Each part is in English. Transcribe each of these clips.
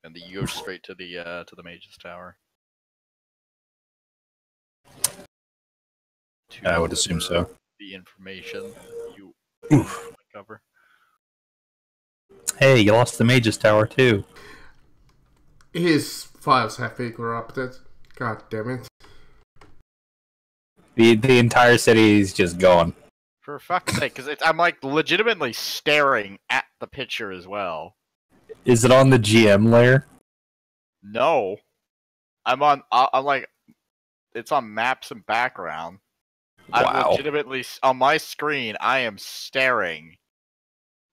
and then you go straight to the Mage's Tower. I would assume so. The information you cover. Hey, you lost the Mage's Tower too. His files have been corrupted. God damn it. The entire city is just gone. For fuck's sake, because I'm like legitimately staring at the picture as well. Is it on the GM layer? No, I'm like, it's on maps and background. Wow. I'm legitimately on my screen. I am staring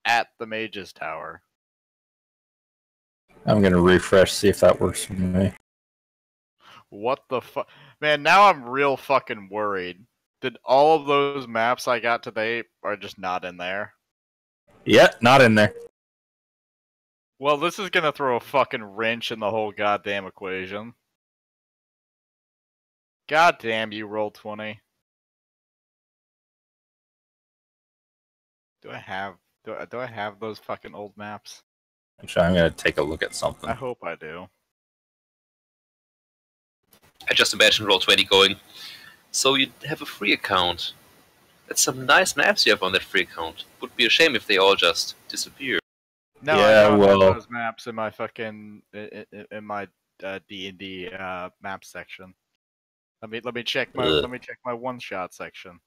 at the Mage's Tower. I'm gonna refresh, see if that works for me. What the fuck? Man, now I'm real fucking worried. Did all of those maps I got today are just not in there? Yeah, not in there. Well, this is gonna throw a fucking wrench in the whole goddamn equation. God damn you, Roll20. Do I have those fucking old maps? Actually, I'm gonna take a look at something. I hope I do. I just imagine Roll20 going, so you have a free account. That's some nice maps you have on that free account. Would be a shame if they all just disappear. No, yeah, I don't well, have those maps in my fucking in my D&D map section. Let me check my one shot section.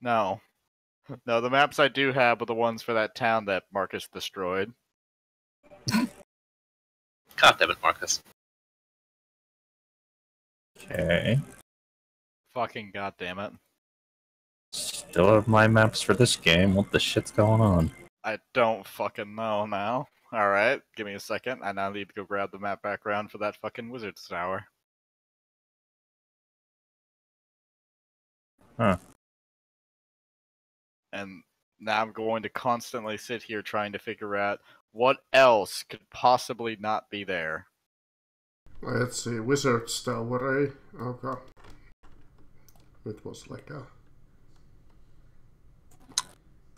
No. No, the maps I do have are the ones for that town that Marcus destroyed. God damn it, Marcus. Okay. Fucking goddamn it. Still have my maps for this game. What the shit's going on? I don't fucking know now. Alright, give me a second. I now need to go grab the map background for that fucking Wizard's Tower. Huh. And now I'm going to constantly sit here trying to figure out what else could possibly not be there. Let's see, Wizard's Tower, eh? Oh god. It was like a...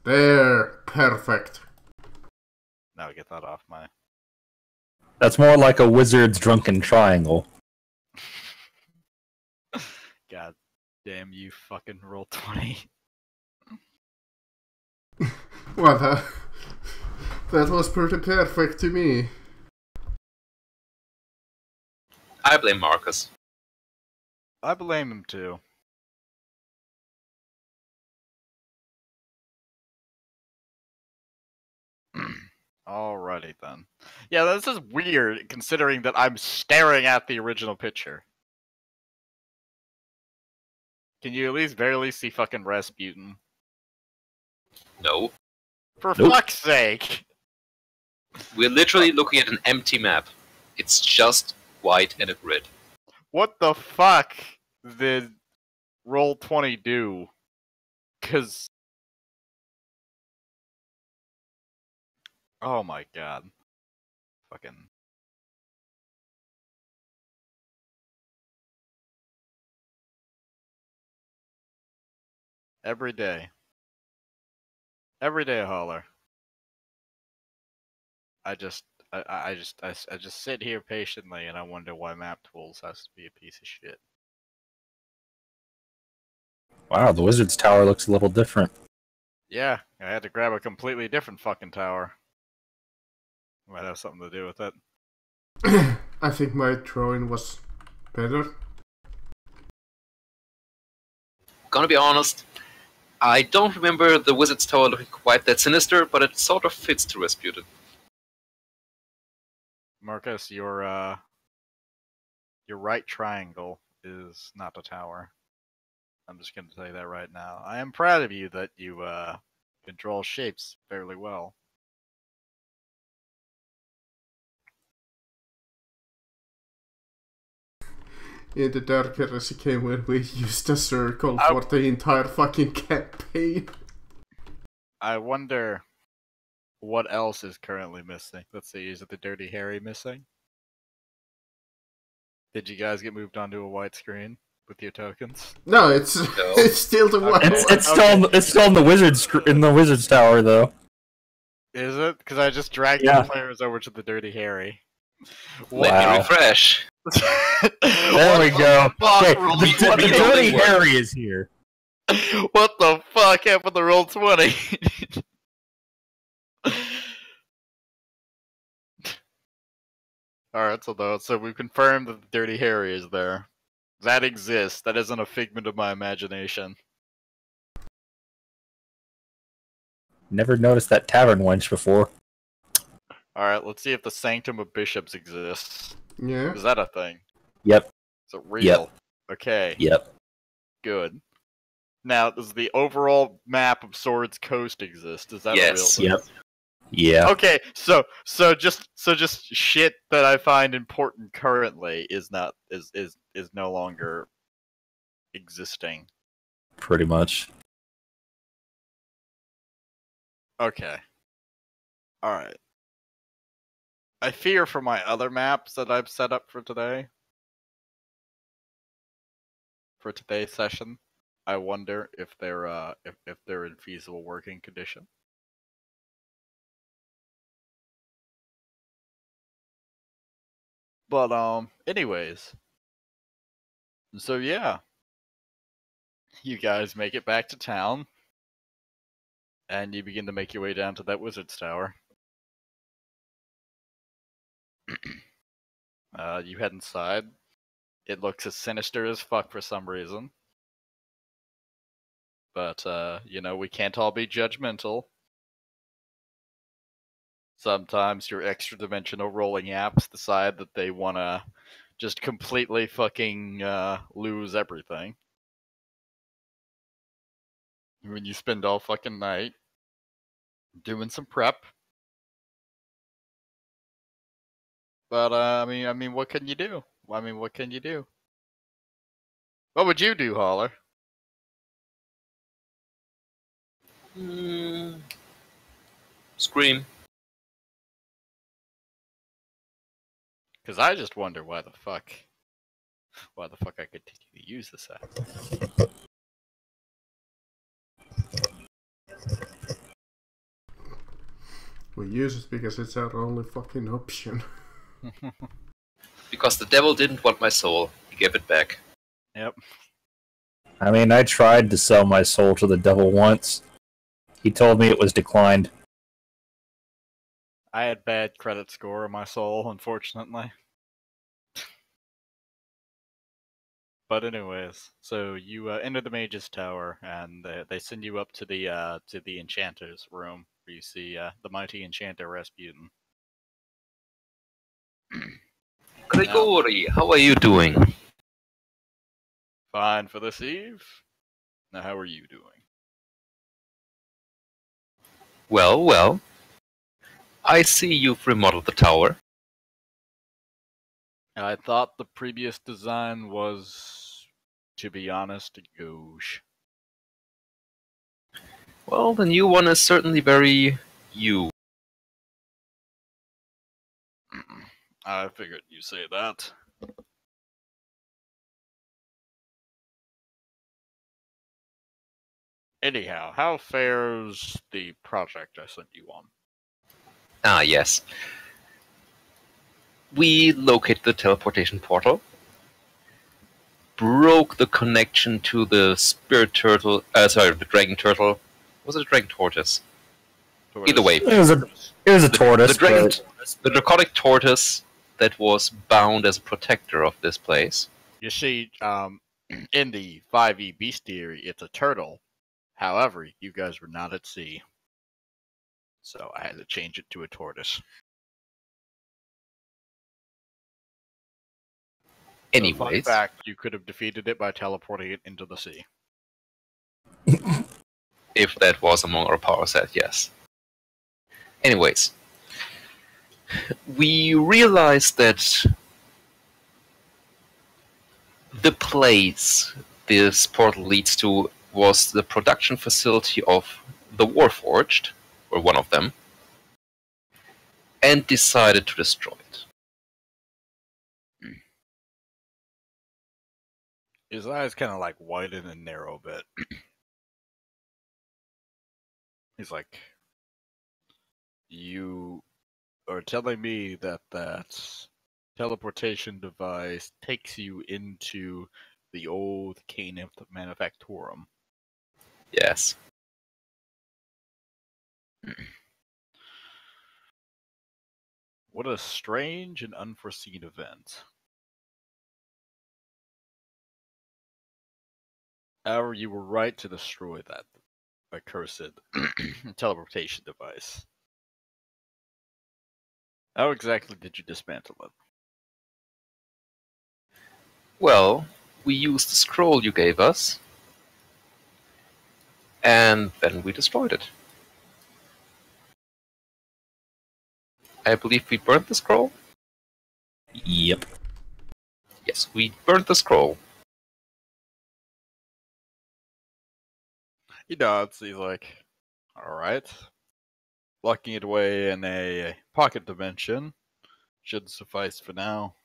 There! Perfect! Now get that off my... That's more like a wizard's drunken triangle. God damn you, fucking Roll20. Well, that was pretty perfect to me. I blame Marcus. I blame him too. Alrighty then. Yeah, this is weird considering that I'm staring at the original picture. Can you at least barely see fucking Rasputin? No. For Nope. fuck's sake! We're literally looking at an empty map. It's just white and a grid. What the fuck did Roll20 do? 'Cause... Oh my god. Fucking... Every day. Every day, Holler. I just sit here patiently and I wonder why Map Tools has to be a piece of shit. Wow, the wizard's tower looks a little different. Yeah, I had to grab a completely different fucking tower. Might have something to do with it. I think my drawing was better. Gonna be honest, I don't remember the Wizard's Tower looking quite that sinister, but it sort of fits to Rasputin. Marcus, your right triangle is not a tower. I'm just gonna tell you that right now. I am proud of you that you can draw shapes fairly well. In the Dark Heresy game when we used a circle for the entire fucking campaign. I wonder what else is currently missing. Let's see, is it the Dirty Harry missing? Did you guys get moved onto a white screen with your tokens? No, it's it's still the one. It's still in the wizard's tower though. Is it? Because I just dragged Yeah. the players over to the Dirty Harry. Let Wow. me refresh. There we go. fuck, Okay, roll the me- what the the hell Dirty they were? Harry is here. What the fuck happened to roll 20? Alright, so we've confirmed that the Dirty Harry is there. That exists. That isn't a figment of my imagination. Never noticed that tavern wench before. Alright, let's see if the Sanctum of Bishops exists. Yeah. Is that a thing? Yep. Is it real? Yep. Okay, Yep. good. Now, does the overall map of Swords Coast exist? Is that Yes. a real thing? Yep. Yeah. Okay, so just shit that I find important currently is no longer existing. Pretty much. Okay. Alright. I fear for my other maps that I've set up for today. For today's session. I wonder if they're if they're in feasible working condition. But anyways. So yeah. You guys make it back to town. And you begin to make your way down to that wizard's tower. You head inside. It looks as sinister as fuck for some reason. But, you know, we can't all be judgmental. Sometimes your extra dimensional rolling apps decide that they wanna just completely fucking lose everything. When you spend all fucking night doing some prep. But I mean, what can you do? I mean, what can you do? What would you do, Holler? Scream. Because I just wonder why the fuck I continue to use this app. We use it because it's our only fucking option. Because the devil didn't want my soul. He gave it back. Yep. I mean, I tried to sell my soul to the devil once. He told me it was declined. I had bad credit score on my soul, unfortunately. But anyways, so you enter the mage's tower, and they send you up to the enchanter's room, where you see the mighty enchanter Rasputin. Gregory, how are you doing? Fine for this eve. Now, how are you doing? Well, well. I see you've remodeled the tower. I thought the previous design was, to be honest, a gauche. Well, the new one is certainly very you. I figured you'd say that. Anyhow, how fares the project I sent you on? Ah, yes. We located the teleportation portal, broke the connection to the spirit turtle, the dragon turtle. Was it a dragon tortoise? Either way. It was a tortoise. The dragon, but the draconic tortoise that was bound as a protector of this place. You see, in the 5e bestiary, it's a turtle. However, you guys were not at sea. So I had to change it to a tortoise. Anyways, Fun fact, you could have defeated it by teleporting it into the sea. if that was among our power set, yes. Anyways, we realized that the place this portal leads to was the production facility of the Warforged, or one of them, and decided to destroy it. His eyes kind of like widen and narrow a bit. He's like, You are telling me that teleportation device takes you into the old Canaan Manufactorum. Yes. What a strange and unforeseen event. However, you were right to destroy that accursed teleportation device. How exactly did you dismantle it? Well, we used the scroll you gave us, and then we destroyed it. I believe we burned the scroll? Yep. Yes, we burned the scroll. He nods. He's like, alright. Locking it away in a pocket dimension should suffice for now.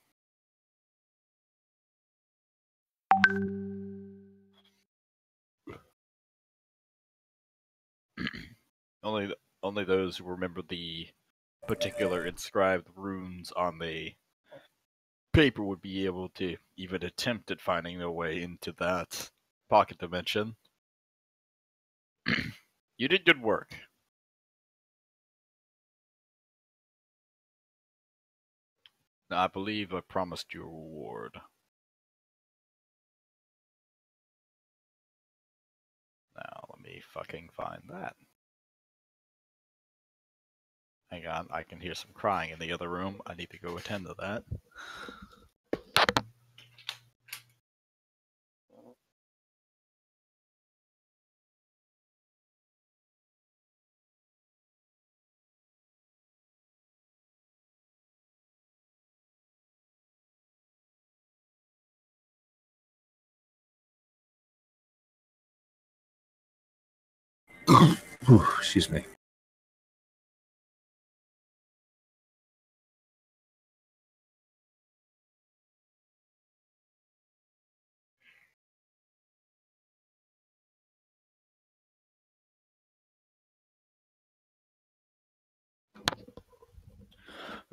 Only those who remember the particular inscribed runes on the paper would be able to even attempt at finding their way into that pocket dimension. You did good work. Now, I believe I promised you a reward. Now, let me fucking find that. Hang on, I can hear some crying in the other room. I need to go attend to that. Excuse me.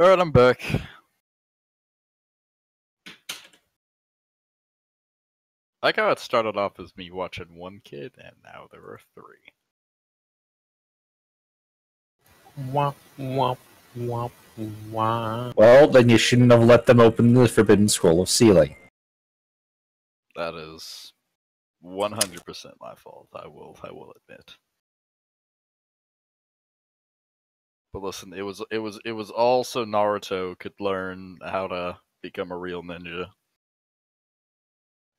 Alright, I'm back. I like how it started off as me watching one kid, and now there are three. Wah, wah, wah, wah. Well, then you shouldn't have let them open the Forbidden Scroll of Sealing. That is 100% my fault, I will admit. But listen, it was all so Naruto could learn how to become a real ninja.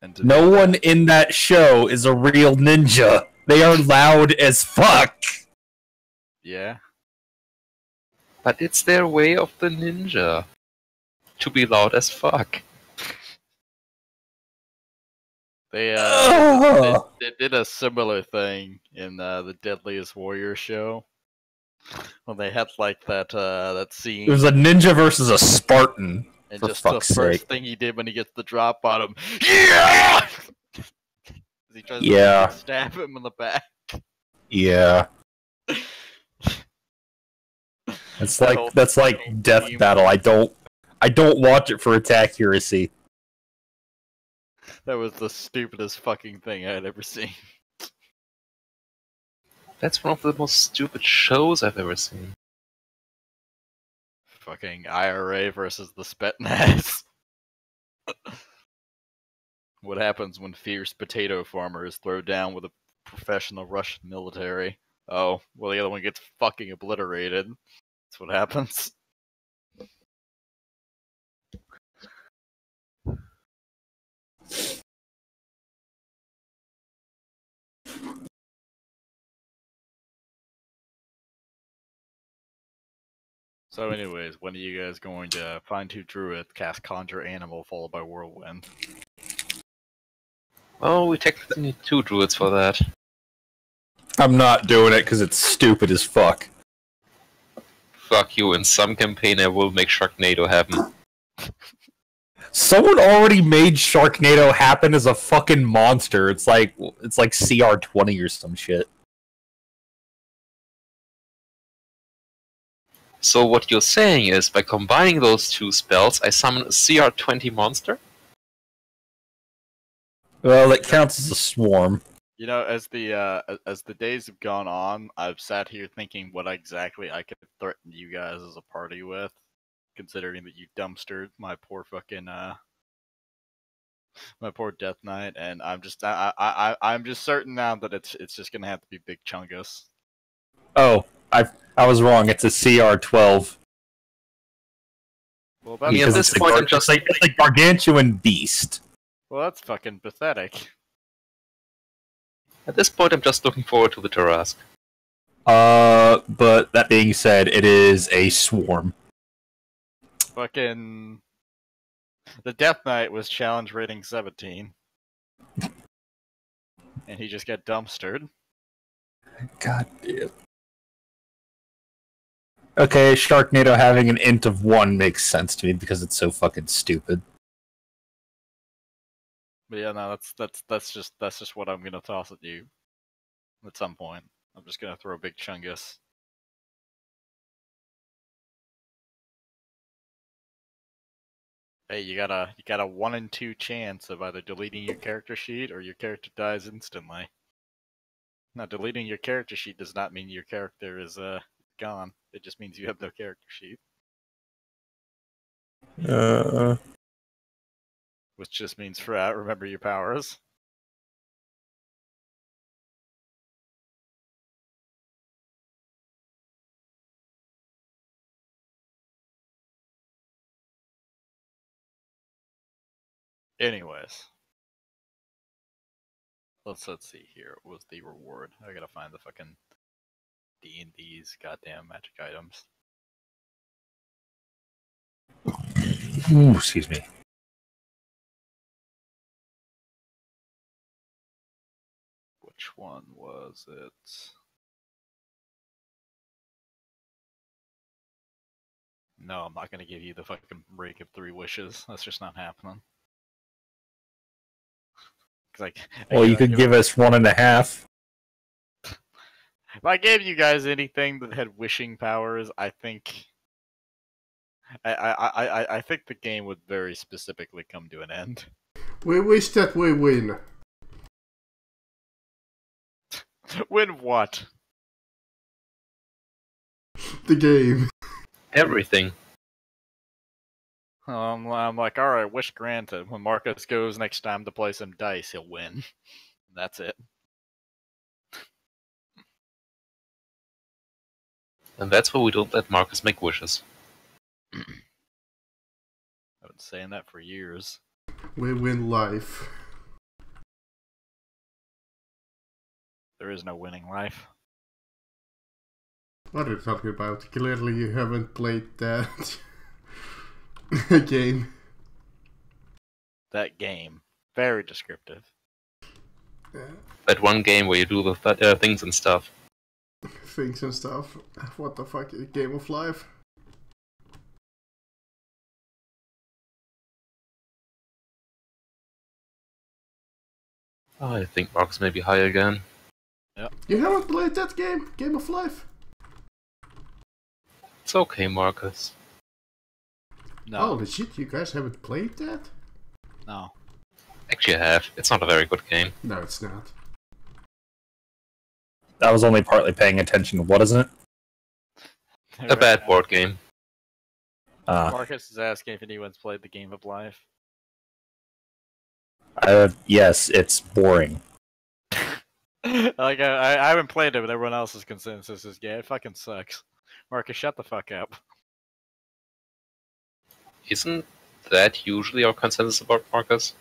And to No do one that, in that show is a real ninja. They are loud as fuck. yeah. But it's their way of the ninja. To be loud as fuck. They did a similar thing in the Deadliest Warrior show. When they had like that scene. It was a ninja versus a Spartan. And For just the fuck's first sake. thing he did when he gets the drop on him, yeah! He tries Yeah. to stab him in the back. Yeah. That's like Death Battle. I don't watch it for its accuracy. That was the stupidest fucking thing I had ever seen. That's one of the most stupid shows I've ever seen. Fucking IRA versus the Spetsnaz. What happens when fierce potato farmers throw down with a professional Russian military? Oh, well, the other one gets fucking obliterated. That's what happens. So anyways, when are you guys going to find two druids, cast Conjure Animal, followed by Whirlwind? Oh, we technically need 2 druids for that. I'm not doing it because it's stupid as fuck. Fuck you, in some campaign I will make Sharknado happen. Someone already made Sharknado happen as a fucking monster. It's like CR20 or some shit. So what you're saying is, by combining those two spells, I summon a CR20 monster? Well, it counts as a swarm. You know, as the days have gone on, I've sat here thinking what exactly I could threaten you guys as a party with, considering that you dumpstered my poor fucking my poor Death Knight, and I'm just I'm just certain now that it's just gonna have to be Big Chungus. Oh, I was wrong. It's a CR12. Well, I mean, at Because this it's point, I'm it's just like it's like gargantuan beast. well, that's fucking pathetic. at this point I'm just looking forward to the Tarask. But that being said, it is a swarm. Fucking the Death Knight was challenge rating 17, and he just got dumpstered. God damn. Okay, Sharknado having an int of 1 makes sense to me because it's so fucking stupid. But yeah, no, that's just what I'm gonna toss at you at some point. I'm just gonna throw Big Chungus. Hey, you got a 1 in 2 chance of either deleting your character sheet or your character dies instantly. Now, deleting your character sheet does not mean your character is gone. It just means you have no character sheet, which just means remember your powers. Anyways, let's see here. What was the reward? I gotta find the fucking D&D's goddamn magic items. Ooh, excuse me. Which one was it? No, I'm not gonna give you the fucking break of 3 wishes. That's just not happening. Well, you could give us 1.5. If I gave you guys anything that had wishing powers, I think I think the game would very specifically come to an end. We wish that we win. Win what? The game. Everything. I'm like, alright, wish granted. When Marcus goes next time to play some dice, he'll win. That's it. And that's why we don't let Marcus make wishes. I've been saying that for years. We win life. There is no winning life. What are you talking about? Clearly you haven't played that game. That game. Very descriptive. Yeah. That one game where you do the things and stuff. Things and stuff. What the fuck? Game of life? Oh, I think Marcus may be high again. Yep. You haven't played that game? Game of life? It's okay, Marcus. No. Holy shit, you guys haven't played that? No. Actually, I have. It's not a very good game. No, it's not. I was only partly paying attention. What is it? A bad board game. Marcus is asking if anyone's played the Game of Life. Yes, it's boring. Like, I haven't played it, but everyone else's consensus is, yeah, it fucking sucks. Marcus, shut the fuck up. Isn't that usually our consensus about Marcus?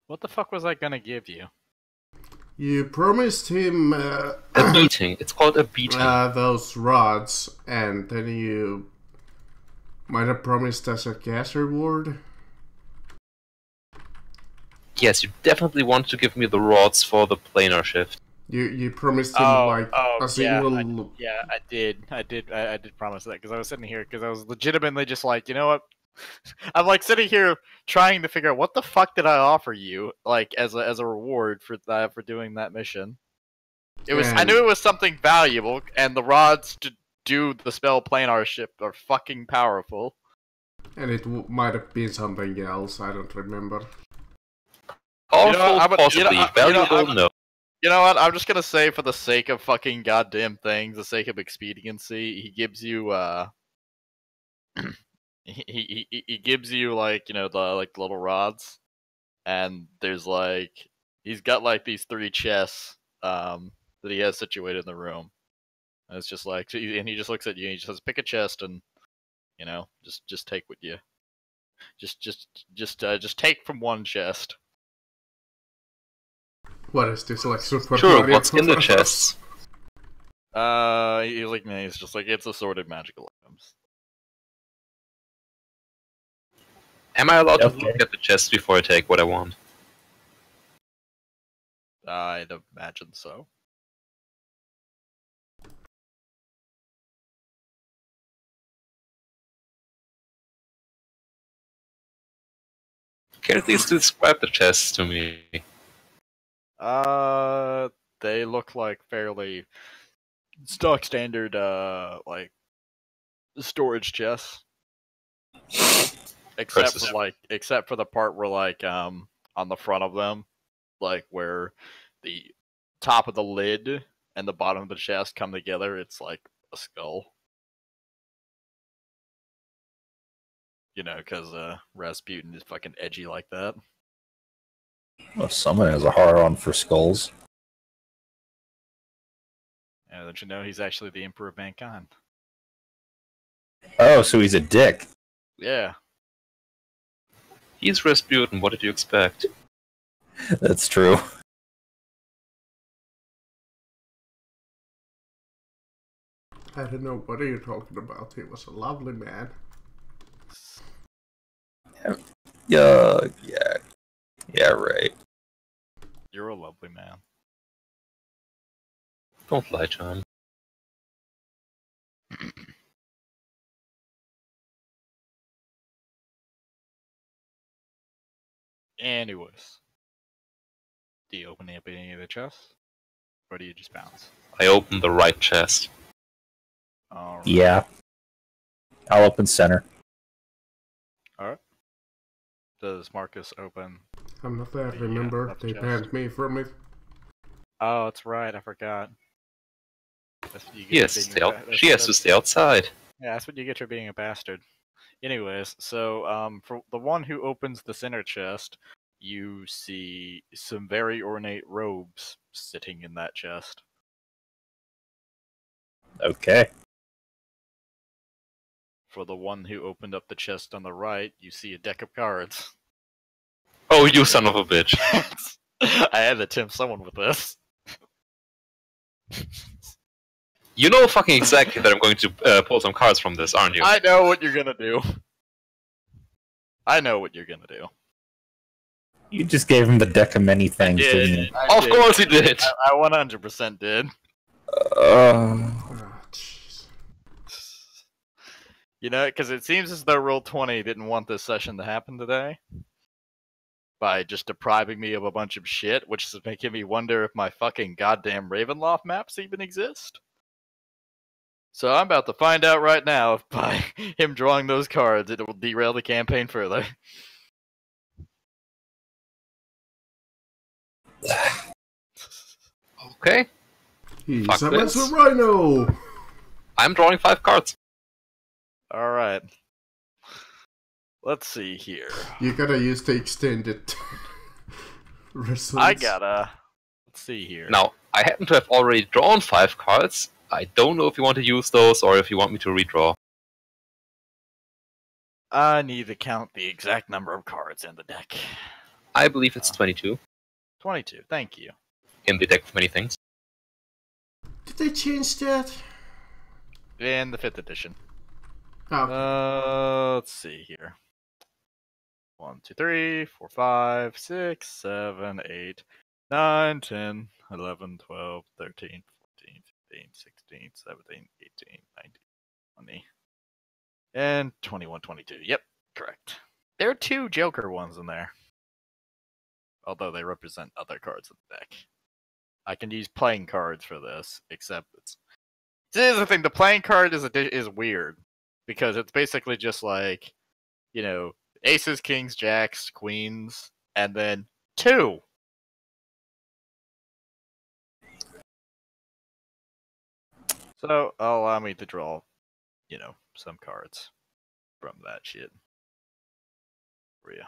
What the fuck was I gonna give you? You promised him A beating. It's called a beating. those rods, and then you might have promised us a gas reward. Yes, you definitely want to give me the rods for the planar shift. You promised him a yeah, single. I did promise that because I was sitting here because I was legitimately just like, you know what? I'm like sitting here trying to figure out what the fuck did I offer you like as a reward for doing that mission. It was. I knew it was something valuable, and the rods to do the spell planar shift are fucking powerful. And it might have been something else, I don't remember. Powerful, possibly. Valuable, no. You know what? I'm just gonna say, for the sake of fucking goddamn things, the sake of expediency, he gives you he gives you, like, you know, the little rods, and there's like, he's got like these 3 chests that he has situated in the room, and it's just like, and he just looks at you and he just says, pick a chest, and you know, just take what you just take from one chest. What is this, like Super Sure, Mario what's in the Bros? chests? He's just like, it's assorted magical items. Am I allowed to look at the chests before I take what I want? I'd imagine so. Can you at least describe the chests to me? They look like fairly stock standard, like, storage chests. Except for the part where, like, on the front of them, like, where the top of the lid and the bottom of the chest come together, it's like a skull. You know, because Rasputin is fucking edgy like that. Well, someone has a hard-on for skulls. Yeah, don't you know he's actually the Emperor of Mankind? Oh, so he's a dick. Yeah. He's Rasputin, what did you expect? That's true. I don't know, what are you talking about? He was a lovely man. Yeah, right. You're a lovely man. Don't lie to him. Anyways. Do you open up any of the chests? Or do you just bounce? I opened the right chest. Alright. Yeah. I'll open center. Alright. Does Marcus open? I'm not there, remember? They banned me from it. Oh, that's right, I forgot. Yes, she has to stay outside. Yeah, that's what you get for being a bastard. Anyways, so for the one who opens the center chest, you see some very ornate robes sitting in that chest. Okay. For the one who opened up the chest on the right, you see a deck of cards. Oh, you son of a bitch. I had to tempt someone with this. You know fucking exactly that I'm going to pull some cards from this, aren't you? I know what you're gonna do. I know what you're gonna do. You just gave him the deck of many things, didn't you? Of course he did! I 100% did. Oh, jeez. You know, because it seems as though Roll20 didn't want this session to happen today. By just depriving me of a bunch of shit, which is making me wonder if my fucking goddamn Ravenloft maps even exist. So I'm about to find out right now if by him drawing those cards it will derail the campaign further. Okay. He's Fuck a this. massive rhino! I'm drawing 5 cards. Alright. Let's see here. You gotta use the extended results. I gotta... Let's see here. Now, I happen to have already drawn 5 cards. I don't know if you want to use those or if you want me to redraw. I need to count the exact number of cards in the deck. I believe it's 22. 22, thank you. In the deck of many things. Did they change that? In the 5th edition. Oh. Let's see here. 1, 2, 3, 4, 5, 6, 7, 8, 9, 10, 11, 12, 13, 14, 15, 16, 17, 18, 19, 20, and 21, 22. Yep, correct. There are 2 Joker ones in there. Although they represent other cards in the deck. I can use playing cards for this, except here's the thing: the playing card is weird because it's basically just like, you know, aces, kings, jacks, queens, and then 2. So allow me to draw, you know, some cards from that shit. For you.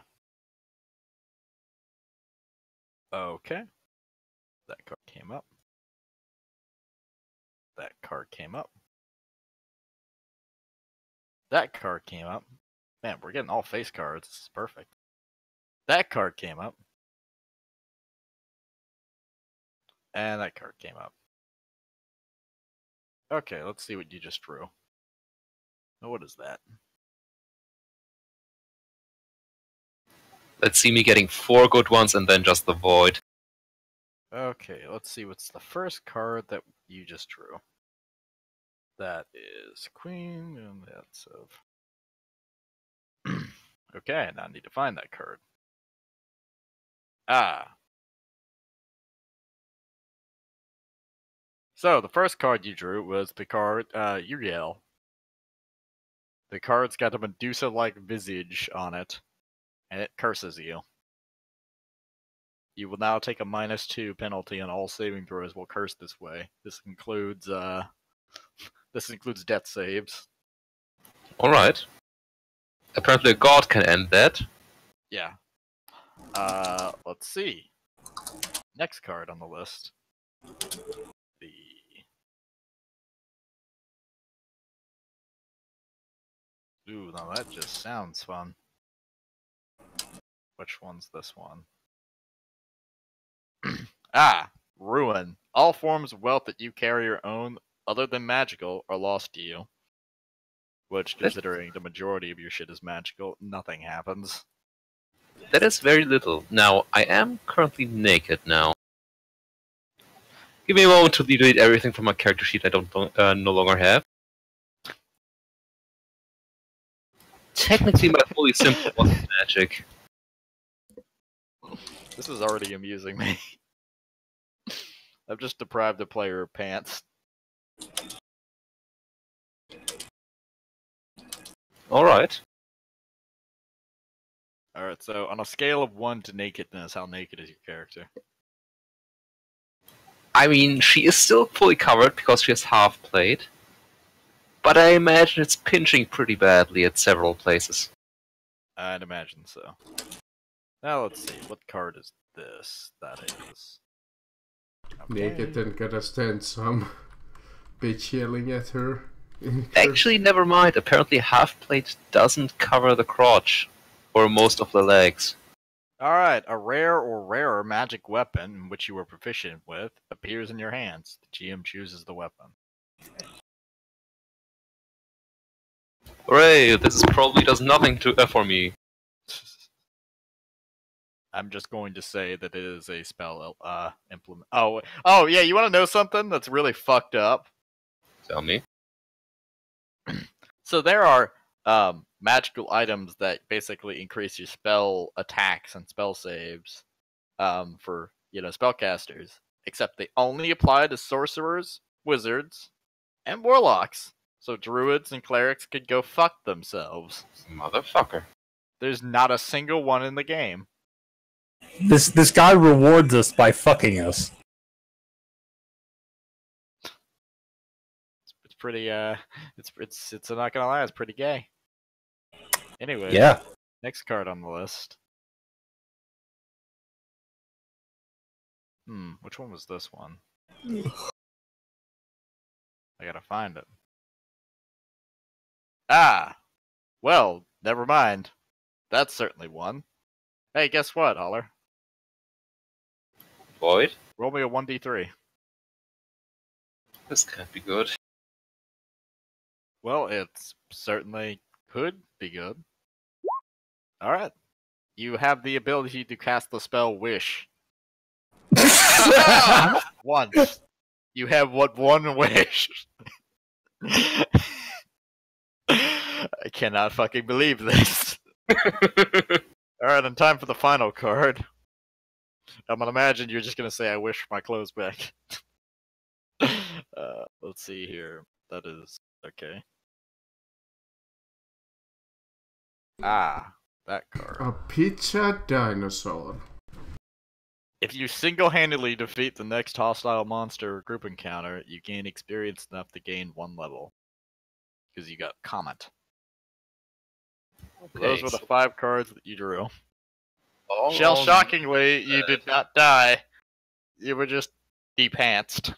Okay. That card came up. That card came up. That card came up. Man, we're getting all face cards. This is perfect. That card came up. And that card came up. Okay, let's see what you just drew. Oh, what is that? Let's see me getting 4 good ones and then just the void. Okay, let's see what's the first card that you just drew. That is Queen, and that's of... Okay, now I need to find that card. Ah. So, the first card you drew was the card, Uriel. The card's got a Medusa-like visage on it, and it curses you. You will now take a -2 penalty on all saving throws while cursed this way. This includes death saves. Alright. Apparently a god can end that. Yeah. Let's see. Next card on the list. Ooh, now that just sounds fun. Which one's this one? Ruin. All forms of wealth that you carry or own, other than magical, are lost to you. Which, considering the majority of your shit is magical, nothing happens. That is very little. Now, I am currently naked now. Give me a moment to delete everything from my character sheet I don't no longer have. Technically, my fully simple was magic. This is already amusing me. I've just deprived a player of pants. Alright. Alright, so on a scale of 1 to nakedness, how naked is your character? I mean, she is still fully covered because she has half plate. But I imagine it's pinching pretty badly at several places. I'd imagine so. Now let's see, what card is this? That is... Okay. Naked and gotta stand some bitch yelling at her. Actually, never mind. Apparently half plate doesn't cover the crotch. Or most of the legs. Alright, a rare or rarer magic weapon, which you are proficient with, appears in your hands. The GM chooses the weapon. Hooray, this probably does nothing for me. I'm just going to say that it is a spell implement. Oh yeah, you want to know something that's really fucked up? Tell me. So there are magical items that basically increase your spell attacks and spell saves for, you know, spellcasters, except they only apply to sorcerers, wizards, and warlocks. So druids and clerics could go fuck themselves. Motherfucker. There's not a single one in the game. This guy rewards us by fucking us. It's pretty it's not gonna lie, it's pretty gay. Anyway, Yeah. Next card on the list. Which one was this one? I gotta find it. Well, never mind. That's certainly one. Hey, guess what, Holler? Void? Roll me a 1d3. This can't be good. Well, it certainly could be good. Alright. You have the ability to cast the spell Wish. Once. You have one wish. I cannot fucking believe this. Alright, and time for the final card. I'm gonna imagine you're just gonna say, "I wish my clothes back." Let's see here. That is okay. Ah, that card. A pizza dinosaur. If you single-handedly defeat the next hostile monster or group encounter, you gain experience enough to gain 1 level. Because you got Comet. Okay. Those were the 5 cards that you drew. All Shell, on shockingly, you did not die. You were just depantsed.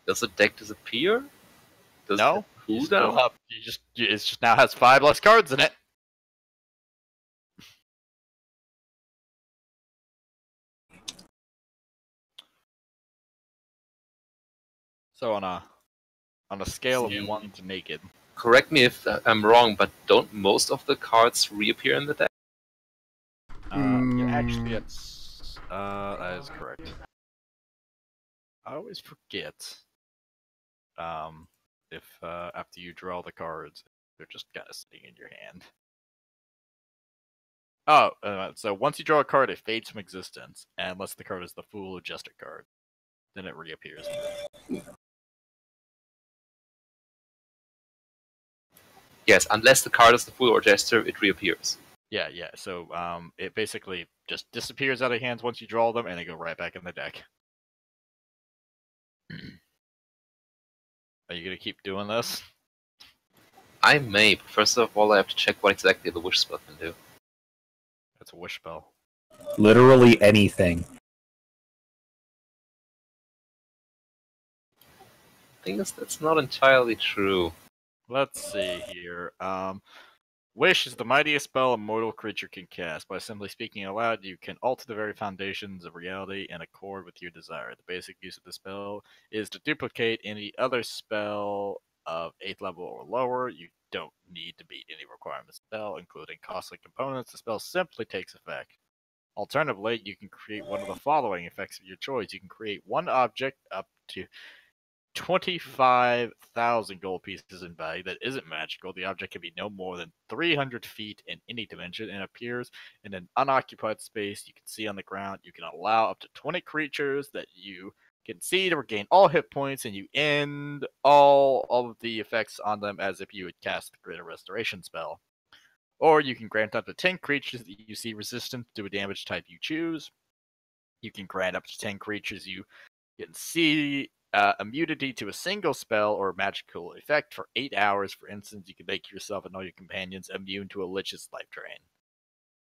Does the deck disappear? Does No, it you cool still down? have. It just now has 5 less cards in it. So on a scale of 1 to naked. Correct me if I'm wrong, but don't most of the cards reappear in the deck? Yeah, actually, that is correct. I always forget. If after you draw the cards, they're just kind of sitting in your hand. Oh, so once you draw a card, it fades from existence, unless the card is the Fool or Jester card. Then it reappears. Yes, unless the card is the Fool or Jester, it reappears. Yeah. So it basically just disappears out of hands once you draw them, and they go right back in the deck. Are you gonna keep doing this? I may, but first of all, I have to check what exactly the Wish spell can do. That's a wish spell. Literally anything. Thing is, that's not entirely true. Let's see here. Wish is the mightiest spell a mortal creature can cast. By simply speaking aloud, you can alter the very foundations of reality in accord with your desire. The basic use of the spell is to duplicate any other spell of 8th level or lower. You don't need to beat any requirements of the spell, including costly components. The spell simply takes effect. Alternatively, you can create one of the following effects of your choice. You can create one object up to 25,000 gold pieces in value that isn't magical. The object can be no more than 300 feet in any dimension and appears in an unoccupied space you can see on the ground. You can allow up to 20 creatures that you can see to regain all hit points, and you end all of the effects on them as if you had cast the Greater Restoration spell. Or you can grant up to 10 creatures that you see resistant to a damage type you choose. You can grant up to 10 creatures you can see immunity to a single spell or magical effect for 8 hours. For instance, you can make yourself and all your companions immune to a Lich's life drain.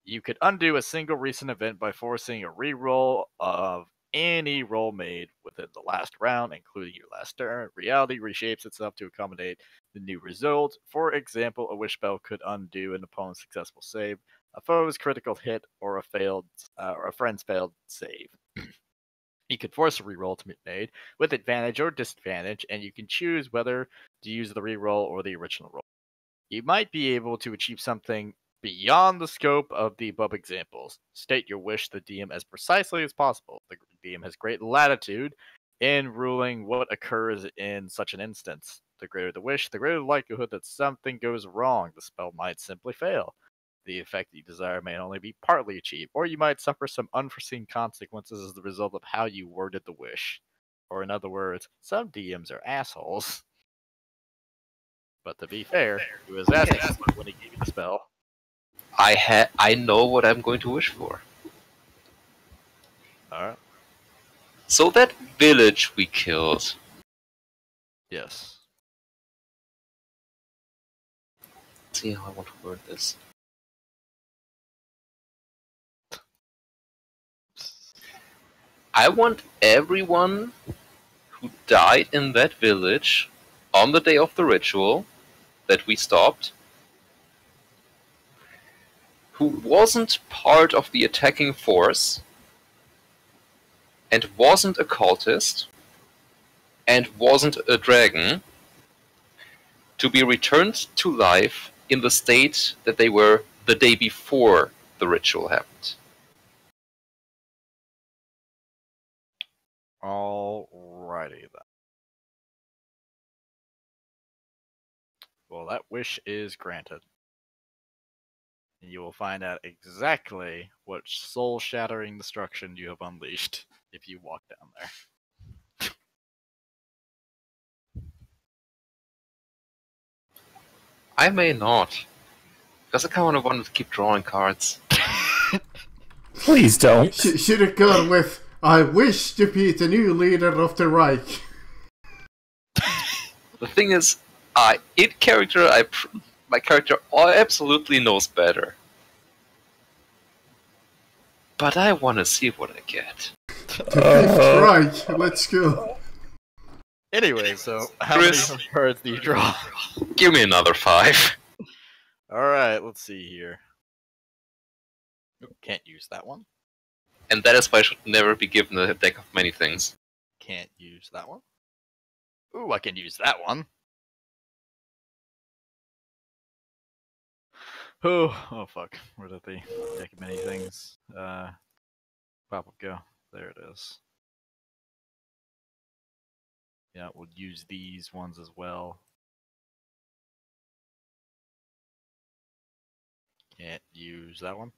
You could undo a single recent event by forcing a reroll of any roll made within the last round, including your last turn. Reality reshapes itself to accommodate the new result. For example, a wish spell could undo an opponent's successful save, a foe's critical hit, or a friend's failed save. You could force a reroll to be made with advantage or disadvantage, and you can choose whether to use the reroll or the original roll. You might be able to achieve something beyond the scope of the above examples. State your wish to the DM as precisely as possible. The DM has great latitude in ruling what occurs in such an instance. The greater the wish, the greater the likelihood that something goes wrong. The spell might simply fail. The effect that you desire may only be partly achieved, or you might suffer some unforeseen consequences as the result of how you worded the wish. Or in other words, some DMs are assholes. But to be fair, he was asking when he gave you the spell. I know what I'm going to wish for. Alright. So that village we killed. Yes. Let's see how I want to word this. I want everyone who died in that village on the day of the ritual that we stopped, who wasn't part of the attacking force, and wasn't a cultist, and wasn't a dragon, to be returned to life in the state that they were the day before the ritual happened. Alrighty then. Well, that wish is granted. and you will find out exactly what soul-shattering destruction you have unleashed if you walk down there. I may not. Because I kind of wanted to keep drawing cards. Please don't. Should have gone with, I wish to be the new leader of the Reich. The thing is, my character absolutely knows better. But I want to see what I get. The Reich, let's go. Anyway, so how Kris, many cards do you draw? Give me another 5. Alright, let's see here. Oop, can't use that one. And that is why I should never be given a deck of many things. Can't use that one. Ooh, I can use that one. Oh fuck. Where did the deck of many things? Pop up go. There it is. Yeah, we'll use these ones as well. Can't use that one.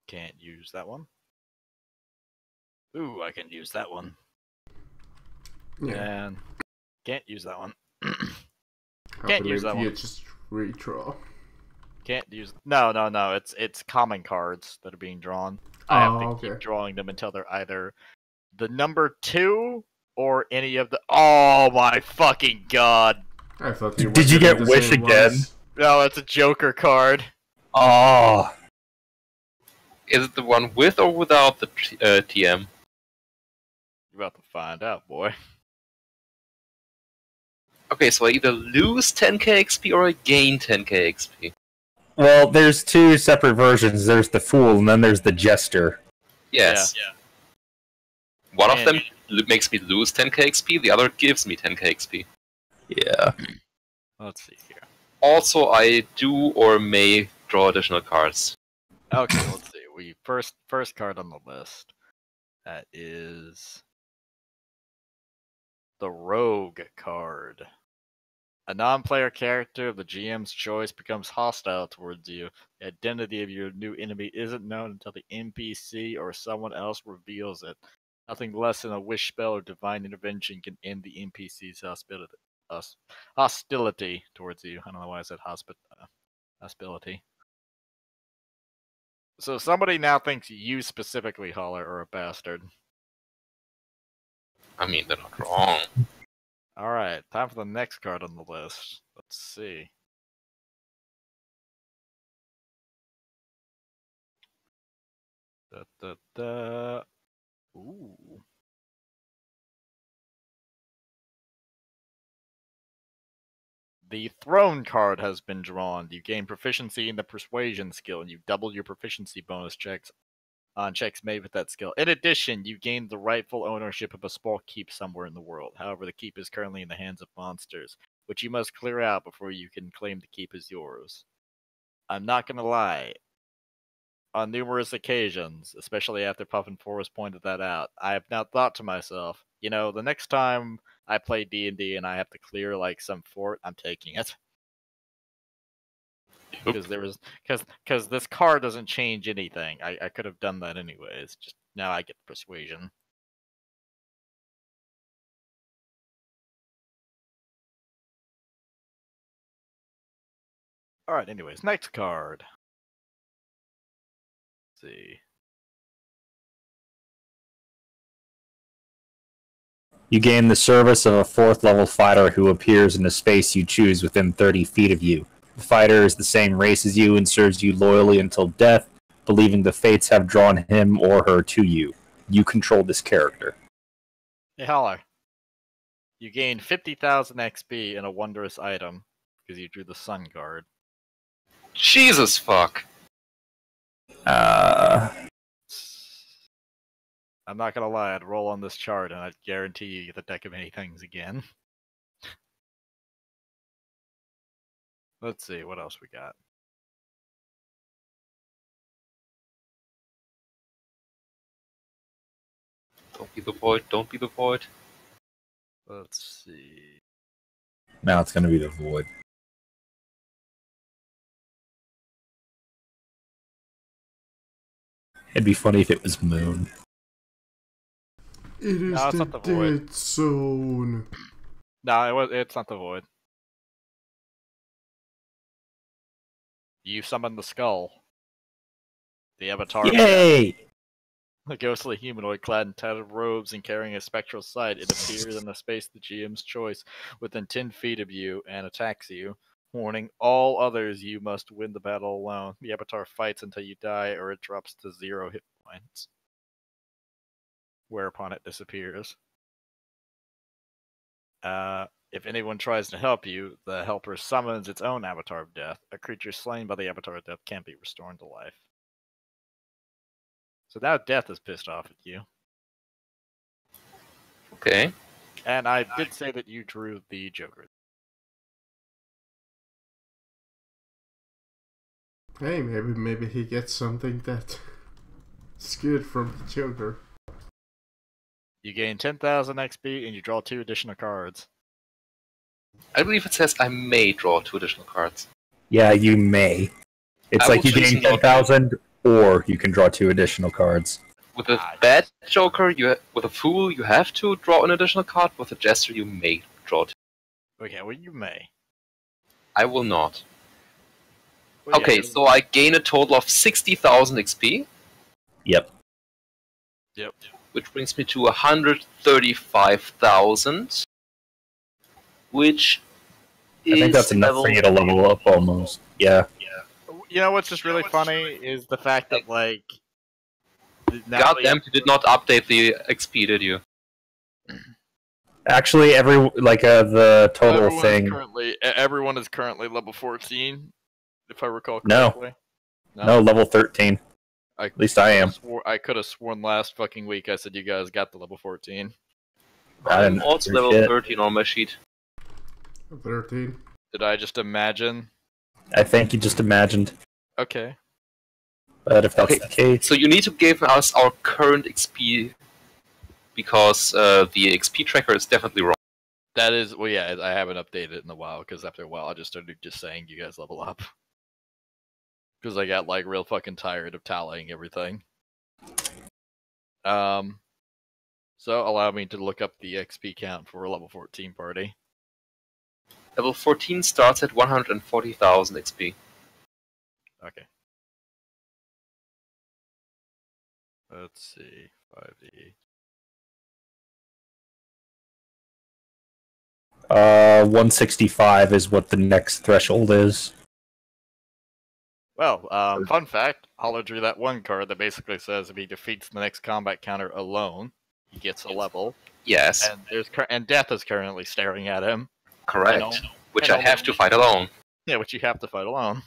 Can't use that one. Ooh, I can use that one. Yeah. And can't use that one. I Can't use believe that you one. just redraw. Can't use. No. It's common cards that are being drawn. I have to keep drawing them until they're either the number 2 or any of the. Oh my fucking god! I thought you were Did you getting get the Wish same again? ones. No, it's a Joker card. Oh. Is it the one with or without the TM? You're about to find out, boy. Okay, so I either lose 10k XP or I gain 10k XP. Well, there's 2 separate versions. There's the Fool, and then there's the Jester. Yes. Yeah. One of them makes me lose 10k XP, the other gives me 10k XP. Yeah. Let's see here. Also, I do or may draw additional cards. Okay, let's see. We first card on the list. That is the Rogue card. A non-player character of the GM's choice becomes hostile towards you. The identity of your new enemy isn't known until the NPC or someone else reveals it. Nothing less than a wish spell or divine intervention can end the NPC's hostility towards you. I don't know why I said hostility. So somebody now thinks you specifically, Holler, are a bastard. I mean, they're not wrong. Alright, time for the next card on the list. Let's see. Ooh. The Throne card has been drawn. You gain proficiency in the Persuasion skill, and you double your proficiency bonus checks on checks made with that skill. In addition, you gain the rightful ownership of a small keep somewhere in the world. However, the keep is currently in the hands of monsters, which you must clear out before you can claim the keep as yours. I'm not gonna lie. On numerous occasions, especially after Puffin Forest pointed that out, I have now thought to myself, you know, the next time I play D&D and I have to clear like some fort, I'm taking it. Because this card doesn't change anything. I could have done that anyways. Just now I get persuasion. Alright, anyways, next card. Let's see. You gain the service of a 4th level fighter who appears in a space you choose within 30 feet of you. The fighter is the same race as you and serves you loyally until death, believing the fates have drawn him or her to you. You control this character. Hey, Holler. You gain 50,000 XP and a wondrous item because you drew the Sun card. Jesus fuck! I'm not gonna lie, I'd roll on this chart and I'd guarantee you get the deck of many things again. Let's see, what else we got? Don't be the void, don't be the void. Let's see. Now it's going to be the Void. It'd be funny if it was Moon. It is No, it's the not the void. dead zone. No, it's not the void. You summon the skull. The avatar. Yay! A ghostly humanoid clad in tattered robes and carrying a spectral sight, it appears in the space the GM's choice within 10 feet of you and attacks you. Warning all others, you must win the battle alone. The avatar fights until you die or it drops to 0 hit points. Whereupon it disappears. If anyone tries to help you, the helper summons its own avatar of death. A creature slain by the avatar of death can't be restored to life. So now death is pissed off at you. Okay. And I did say that you drew the Joker. Hey, maybe he gets something that's good from the Joker. You gain 10,000 XP and you draw 2 additional cards. I believe it says I may draw 2 additional cards. Yeah, you may. It's I like will you choose gain not to. 10,000, or you can draw 2 additional cards. With a bad Joker, with a Fool, you have to draw an additional card. With a Jester, you may draw 2. Okay, well you may. I will not. Well, Okay, yeah, so I gain a total of 60,000 XP. Yep. Yep. Which brings me to 135,000. Which is I think that's enough for you to level up almost. Yeah. You know what's just really funny is the fact that, like... Goddamn, you did not update the XP, did you? Actually, the total thing. Everyone is currently level 14, if I recall No. correctly. No, level 13. At least I am. I could have sworn last fucking week I said you guys got the level 14. I'm also level shit. 13 on my sheet. 13. Did I just imagine? I think you just imagined. Okay. But if that's the case... So you need to give us our current XP, because the XP tracker is definitely wrong. That is, well, yeah, I haven't updated it in a while, because after a while I just started just saying you guys level up. Because I got, like, real fucking tired of tallying everything. So allow me to look up the XP count for a level 14 party. Level 14 starts at 140,000 XP. Okay. Let's see. 5D. 165 is what the next threshold is. Well, fun fact, Hollow drew that one card that basically says if he defeats the next combat counter alone, he gets a level. Yes. And death is currently staring at him. Correct. Which I have to fight alone. Yeah, which you have to fight alone.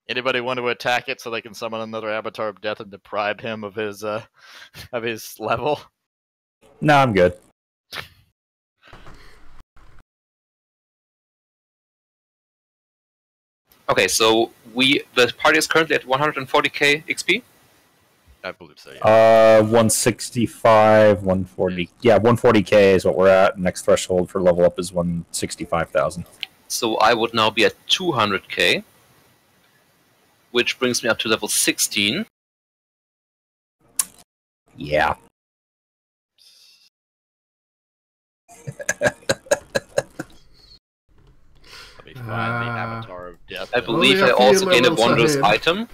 Anybody want to attack it so they can summon another Avatar of Death and deprive him of his level? No, I'm good. Okay, so the party is currently at 140k XP. I believe so, yeah. 165, 140. Yeah, 140k is what we're at. Next threshold for level up is 165,000. So I would now be at 200k, which brings me up to level 16. Yeah. Let me find the Avatar of Death. I believe I a few also gain a levels wondrous ahead. item.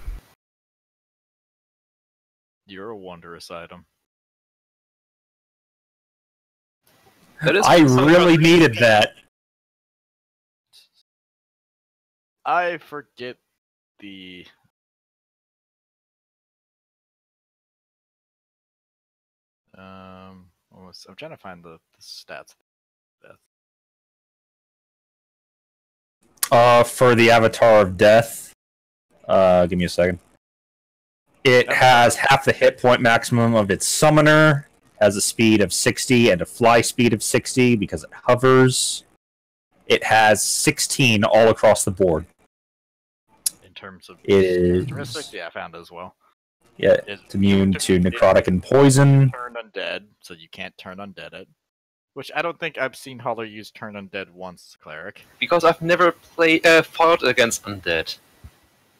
You're a wondrous item. That is I really needed that. I forget the... I'm trying to find the stats. For the Avatar of Death, give me a second. It has half the hit point maximum of its summoner, has a speed of 60 and a fly speed of 60 because it hovers. It has 16 all across the board. In terms of It characteristics, yeah, I found it as well. Yeah, it's immune to necrotic and poison. Turn undead, so you can't turn undead it. Which I don't think I've seen Holler use turn undead once, cleric. Because I've never fought against undead.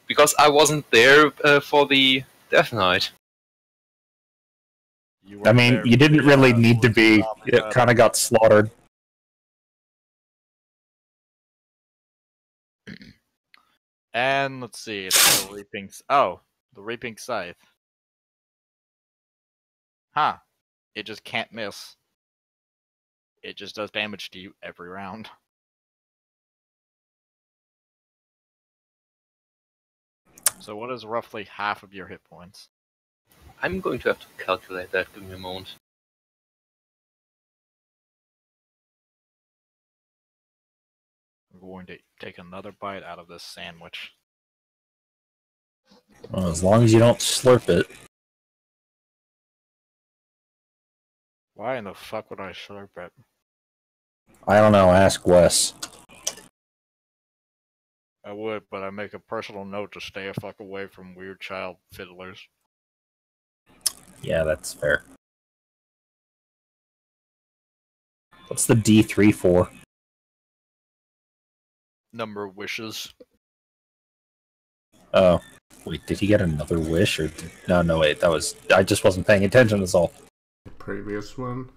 Because I wasn't there for the Death Knight. I mean, you didn't really need to be. It kind of got slaughtered. And let's see, it's the Reaping... Oh, the Reaping Scythe. Huh. It just can't miss. It just does damage to you every round. So what is roughly half of your hit points? I'm going to have to calculate that. Give me a moment. I'm going to take another bite out of this sandwich. Well, as long as you don't slurp it. Why in the fuck would I slurp it? I don't know, ask Wes. I would, but I make a personal note to stay a fuck away from weird child fiddlers. Yeah, that's fair. What's the D3 for? Number of wishes. Oh. Wait, did he get another wish? Or did... No, wait, that was... I just wasn't paying attention, that's all. The previous one.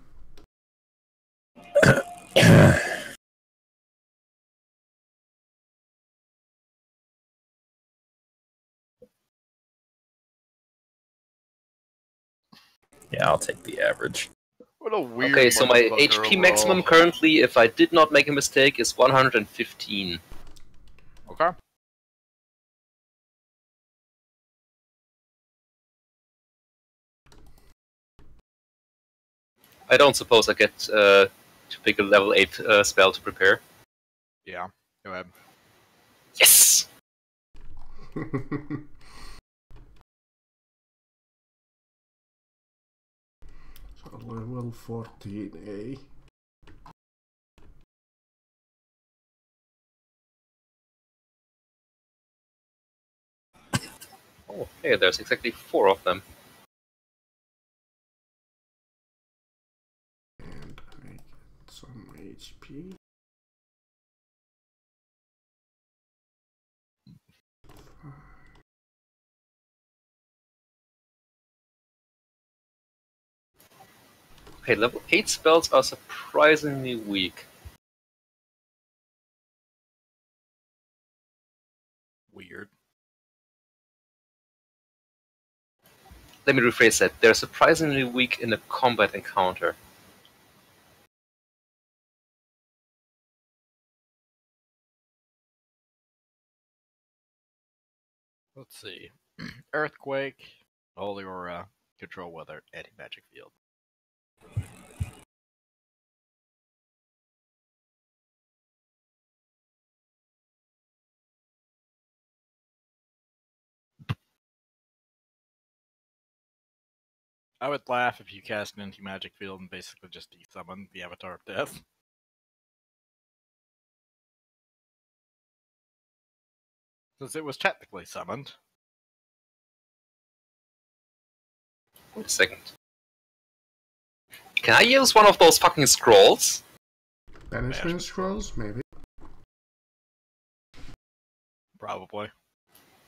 Yeah, I'll take the average. What a weird Okay, so my motherfucker HP overall. maximum currently, if I did not make a mistake, is 115. Okay. I don't suppose I get to pick a level 8 spell to prepare. Yeah, go ahead. Yes! So level 14A. Oh, hey, there's exactly 4 of them. And I get some HP. Okay, level 8 spells are surprisingly weak. Weird. Let me rephrase that. They're surprisingly weak in a combat encounter. Let's see. Earthquake, Holy Aura, Control Weather, Anti-Magic Field. I would laugh if you cast an anti-magic field and basically just desummon the Avatar of Death. Since it was technically summoned. Wait a second. Can I use one of those fucking scrolls? Banishment scrolls, maybe. Probably.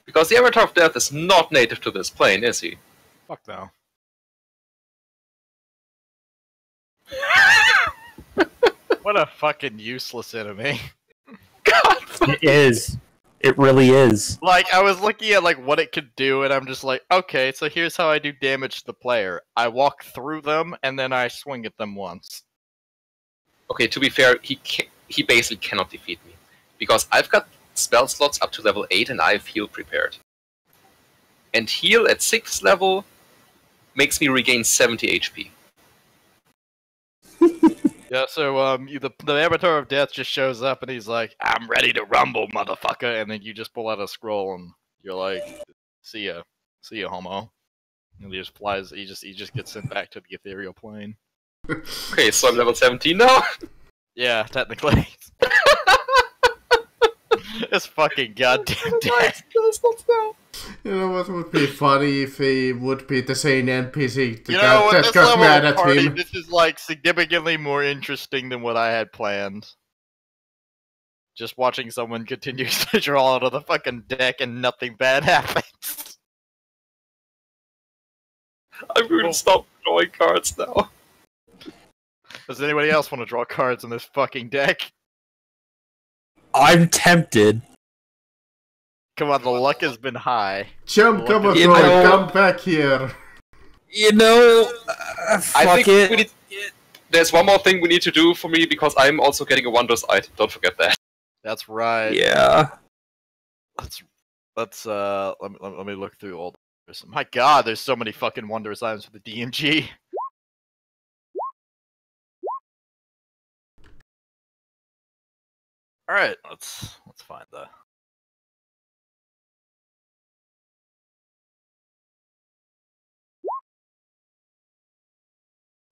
Because the Avatar of Death is not native to this plane, is he? Fuck no. What a fucking useless enemy. God. It is. It really is. Like, I was looking at like what it could do, and I'm just like, okay, so here's how I do damage to the player. I walk through them, and then I swing at them once. Okay, to be fair, he basically cannot defeat me. Because I've got spell slots up to level 8 and I have heal prepared. And heal at 6th level makes me regain 70 HP. Yeah, so the Avatar of Death just shows up and he's like, "I'm ready to rumble, motherfucker," and then you just pull out a scroll and you're like, "See ya, homo." And he just flies. He just gets sent back to the ethereal plane. Okay, so I'm level 17 now. Yeah, technically. It's fucking goddamn dead. You know what would be funny if he would be the same NPC You know, with that this got level mad of at party, him. this is like significantly more interesting than what I had planned. Just watching someone continue to draw out of the fucking deck and nothing bad happens. I'm going to stop drawing cards now. Does anybody else want to draw cards in this fucking deck? I'm tempted. Come on, the luck has been high. Jump, come on, You know- come back here. You know, I think we need. There's one more thing we need to do for me because I'm also getting a Wondrous item. Don't forget that. That's right. Yeah. Let's let me look through all the... My god, there's so many fucking wondrous items for the DMG. Alright, let's find the...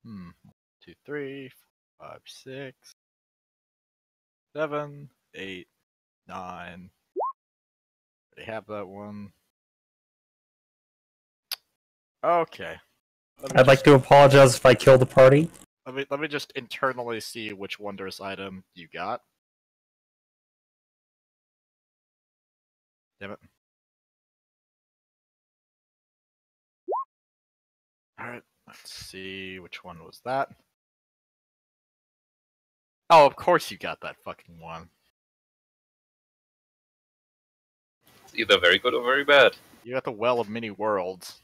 One, 2, 3, 4, 5, 6, 7, 8, 9. Already have that one. Okay. I'd like to apologize if I kill the party. Let me just internally see which wondrous item you got. Damn it. Alright, let's see which one was that. Oh, of course you got that fucking one. It's either very good or very bad. You got the Well of Many Worlds.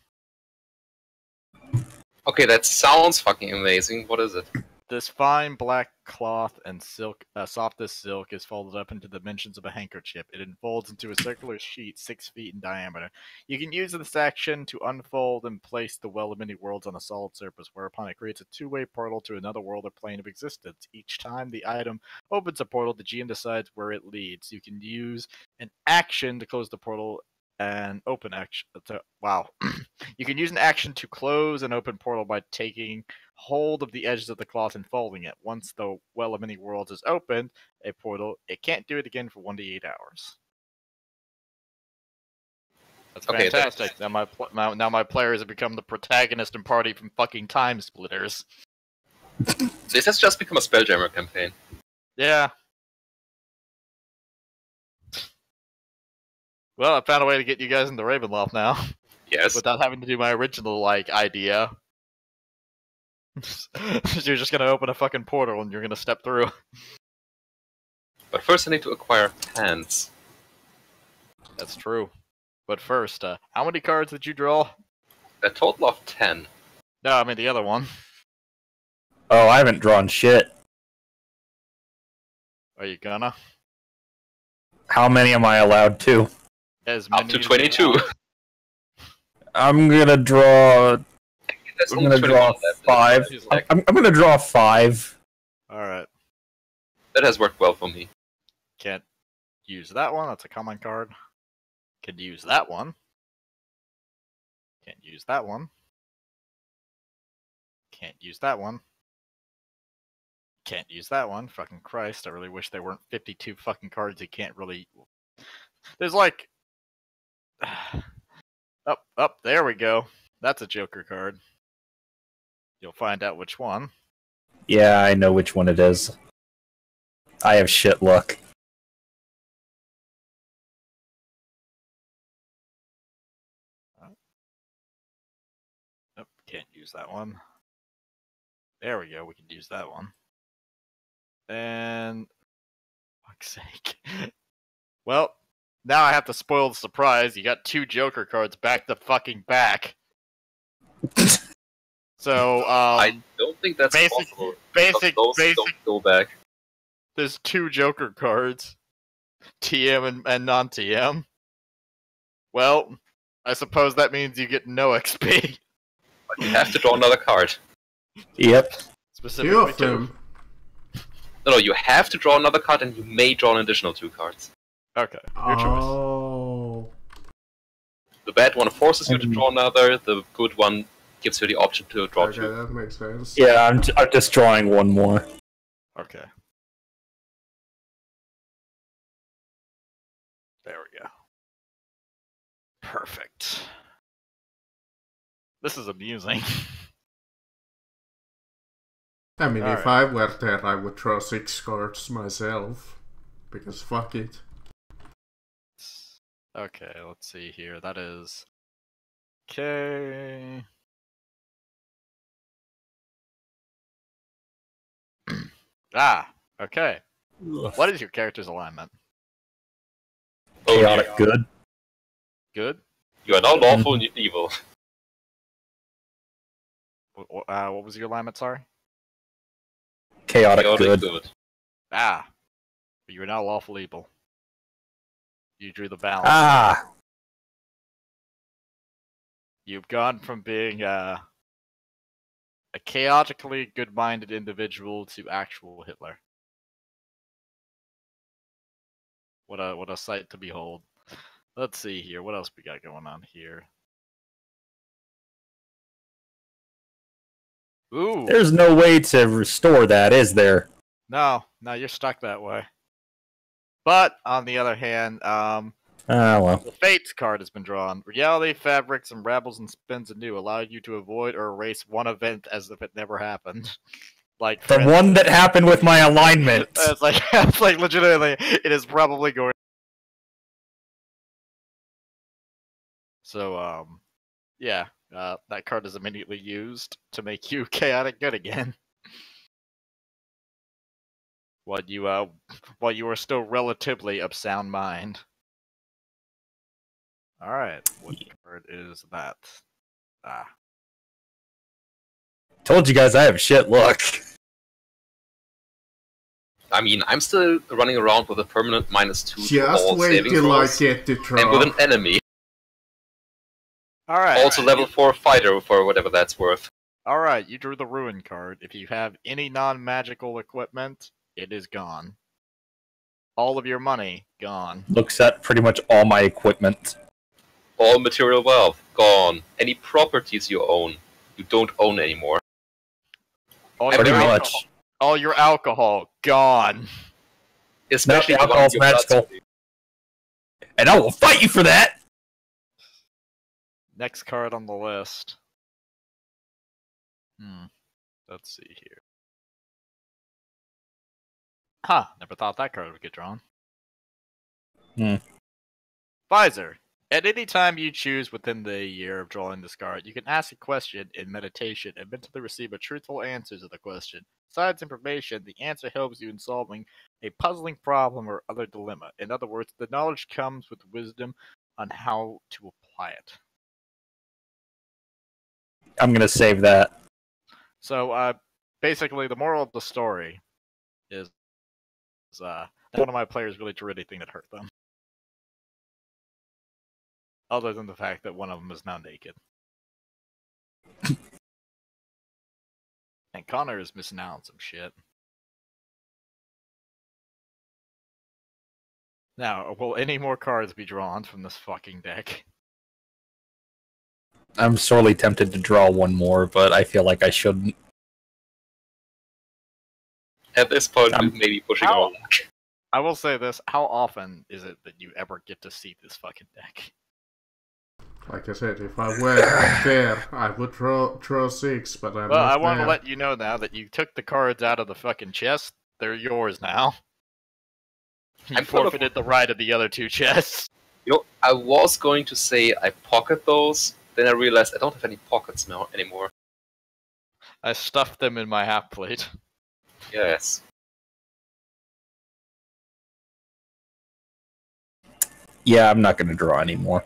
Okay, that sounds fucking amazing. What is it? This fine black cloth and silk, softest silk, is folded up into the dimensions of a handkerchief. It unfolds into a circular sheet 6 feet in diameter. You can use this action to unfold and place the Well of Many Worlds on a solid surface, whereupon it creates a two-way portal to another world or plane of existence. Each time the item opens a portal, the GM decides where it leads. You can use an action to close the portal and open action. Wow. You can use an action to close an open portal by taking hold of the edges of the cloth and folding it. Once the Well of Many Worlds is opened, a portal, it can't do it again for 1 to 8 hours. That's Okay, fantastic. Now my players have become the protagonist and party from fucking Time Splitters. This has just become a Spelljammer campaign. Yeah. Well, I found a way to get you guys into Ravenloft now. Yes. Without having to do my original, idea. You're just gonna open a fucking portal and you're gonna step through. But first I need to acquire hands. That's true. But first, how many cards did you draw? A total of 10. No, I mean the other one. Oh, I haven't drawn shit. Are you gonna? How many am I allowed to? As Up many to as you 22. want. I'm gonna draw. There's I'm only gonna draw 21 left. 5. He's like, I'm gonna draw 5. alright. That has worked well for me. Can't use that one. That's a common card. Can use that one. Can't use that one. Can't use that one. Can't use that one. Fucking Christ, I really wish there weren't 52 fucking cards you can't really... There's like... Up, there we go. That's a Joker card. You'll find out which one. Yeah, I know which one it is. I have shit luck. Nope, can't use that one. There we go, we can use that one. And... fuck's sake. Well, now I have to spoil the surprise. You got 2 Joker cards back to fucking back. So, I don't think that's possible. basic, Those don't go back. there's 2 Joker cards. TM and non-TM. Well, I suppose that means you get no XP. But you have to draw another card. Yep. Two Specifically of them. No, you have to draw another card and you may draw an additional 2 cards. Okay, your choice. Oh. The bad one forces you to draw another, the good one gives you the option to draw Okay, 2. that makes sense. Yeah, I'm just drawing one more. Okay. There we go. Perfect. This is amusing. I mean, if Alright. I were there, I would draw 6 cards myself. Because fuck it. Okay, let's see here. That is... Okay... Ah, okay. What is your character's alignment? Chaotic dear. good. Good? You are now lawful and evil. What was your alignment, sorry? Chaotic Chaotic good. Ah, you are now lawful evil. You drew the balance. Ah! You've gone from being a chaotically good-minded individual to actual Hitler. What a sight to behold. Let's see here. What else we got going on here? Ooh. There's no way to restore that, is there? No, you're stuck that way. But on the other hand, Well. the Fates card has been drawn. Reality, fabrics, and rabbles and spins anew allow you to avoid or erase one event as if it never happened. Like The one that happened with my alignment. it's like legitimately, it is probably going. So yeah, that card is immediately used to make you chaotic good again. While you are still relatively of sound mind. All right, what card is that? Ah, Told you guys I have shit luck. I mean, I'm still running around with a permanent -2 to Just all wait saving till I throws, get to and with draw. an enemy. all right. Also level 4 fighter for whatever that's worth. All right, you drew the ruin card. If you have any non-magical equipment, it is gone. All of your money gone. Looks at pretty much all my equipment. All material wealth gone. Any properties you own, you don't own anymore. All Pretty your much. alcohol, all your alcohol gone. Especially No, the one alcohol's with your magical. blood. And I will fight you for that! Next card on the list. Let's see here. Huh, never thought that card would get drawn. Visor. At any time you choose within the year of drawing this card, you can ask a question in meditation and mentally receive a truthful answer to the question. Besides information, the answer helps you in solving a puzzling problem or other dilemma. In other words, the knowledge comes with wisdom on how to apply it. I'm gonna save that. So, basically, the moral of the story is that one of my players really drew anything that hurt them. Other than the fact that one of them is now naked. And Connor is missing out on some shit. Now, will any more cards be drawn from this fucking deck? I'm sorely tempted to draw one more, but I feel like I shouldn't. At this point, maybe pushing our luck. I will say this, how often is it that you ever get to see this fucking deck? Like I said, if I were there, I would draw 6, but I'm Well, not I want to there. let you know now that you took the cards out of the fucking chest. They're yours now. You forfeited the right of the other two chests. You know, I was going to say I pocket those, then I realized I don't have any pockets now anymore. I stuffed them in my half plate. Yes. Yeah, I'm not gonna draw anymore.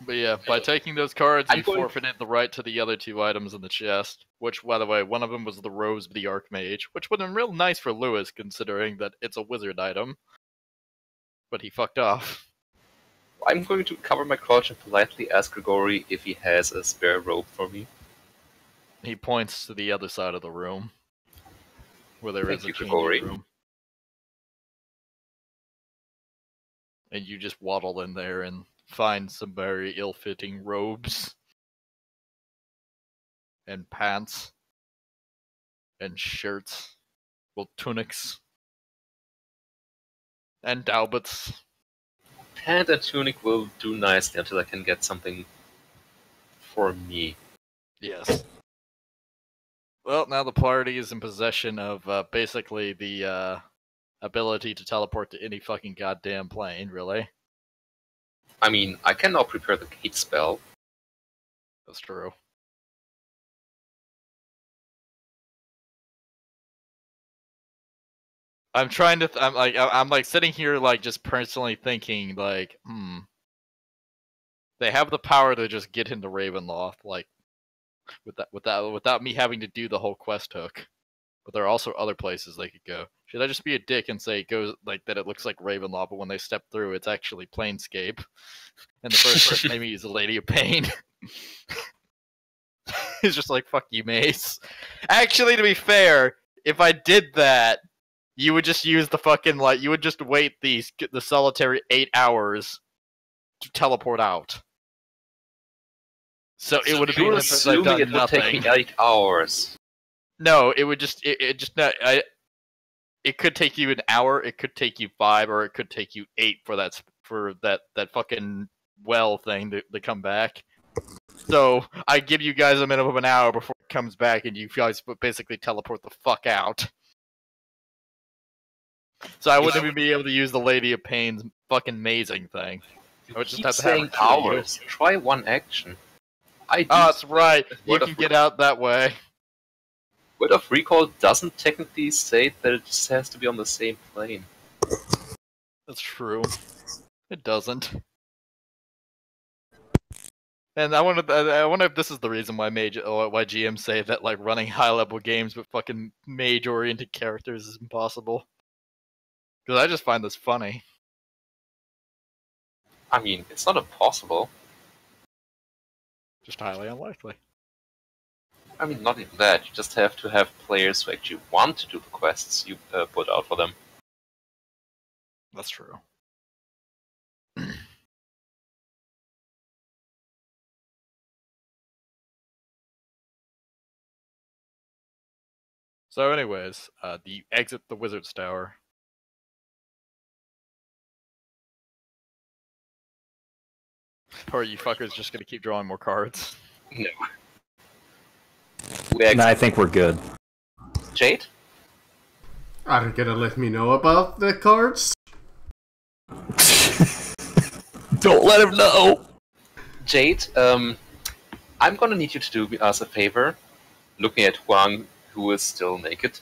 But yeah, by taking those cards, I'm you going- forfeited the right to the other two items in the chest. Which, by the way, one of them was the Rose of the Archmage, which would have been real nice for Lewis, considering that it's a wizard item. But he fucked off. I'm going to cover my crotch and politely ask Grigori if he has a spare rope for me. He points to the other side of the room, where there is Thank a you, changing Grigori. room. And you just waddle in there and find some very ill-fitting robes. And pants. And shirts. Well, tunics. And dalbets. Pant and tunic will do nicely until I can get something for me. Yes. Well, now the party is in possession of basically the ability to teleport to any fucking goddamn plane, really. I mean, I can now prepare the gate spell. That's true. I'm trying to. I'm like sitting here, like just personally thinking, like, they have the power to just get into Ravenloft, like, without me having to do the whole quest hook. But there are also other places they could go. Should I just be a dick and say it goes like that? It looks like Ravenloft, but when they step through, it's actually Planescape, and the first person they meet is the Lady of Pain. It's just like, fuck you, Mace. Actually, to be fair, if I did that, you would just use the fucking, like, you would just wait the solitary 8 hours to teleport out. So it would have been as I've done it would nothing. take me 8 hours. No, it would just it just not. It could take you an hour. It could take you 5, or it could take you 8 for that fucking well thing to come back. So I give you guys a minimum of an hour before it comes back, and you guys basically teleport the fuck out. So I wouldn't even be able to use the Lady of Pain's fucking amazing thing. I would just have to have hours. Try one action. Oh, that's right. You can get out that way. Word of Recall doesn't technically say that it just has to be on the same plane. That's true. It doesn't. And I wonder if this is the reason why GMs say that, like, running high-level games with fucking mage-oriented characters is impossible. Because I just find this funny. I mean, it's not impossible. Just highly unlikely. I mean, not even that. You just have to have players who actually want to do the quests you put out for them. That's true. So anyways, you exit the Wizard's Tower. Or are you fuckers just gonna keep drawing more cards? No. No, I think we're good. Jade? Are you gonna let me know about the cards? Don't let him know! Jade, I'm gonna need you to do us a favor, looking at Huang, who is still naked.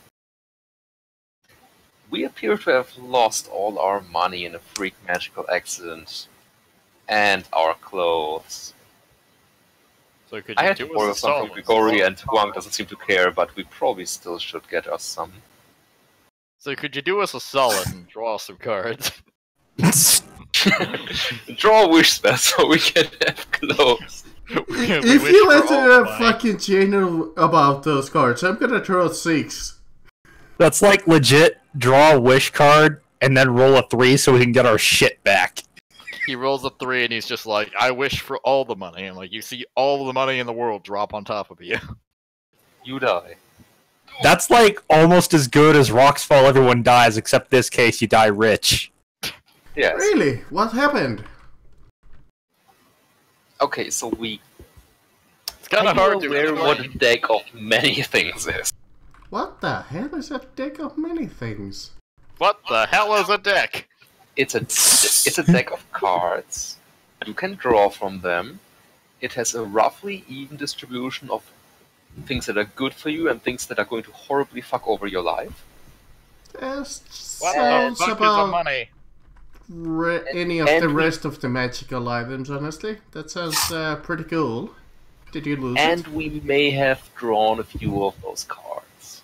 We appear to have lost all our money in a freak magical accident. And our clothes. So could I you had to borrow some from Grigori, and Huang doesn't seem to care, but we probably still should get us some. So could you do us a solid and draw some cards? Draw a wish spell so we can have clothes. If you let a fucking general about those cards, I'm gonna draw 6. That's like legit draw a wish card and then roll a 3 so we can get our shit back. He rolls a 3 and he's just like, I wish for all the money. And like, you see all the money in the world drop on top of you. You die. That's like almost as good as Rocks Fall Everyone Dies, except this case you die rich. Yes. Really? What happened? Okay, so we... It's kind of hard to aware explain. what a deck of many things is. What the hell is a deck of many things? What the hell is a deck? It's a deck of cards. You can draw from them. It has a roughly even distribution of things that are good for you and things that are going to horribly fuck over your life. What Sounds the fuck is the about money? any of the rest of the magical items, honestly. That sounds pretty cool. Did you lose And it? we may have drawn a few of those cards.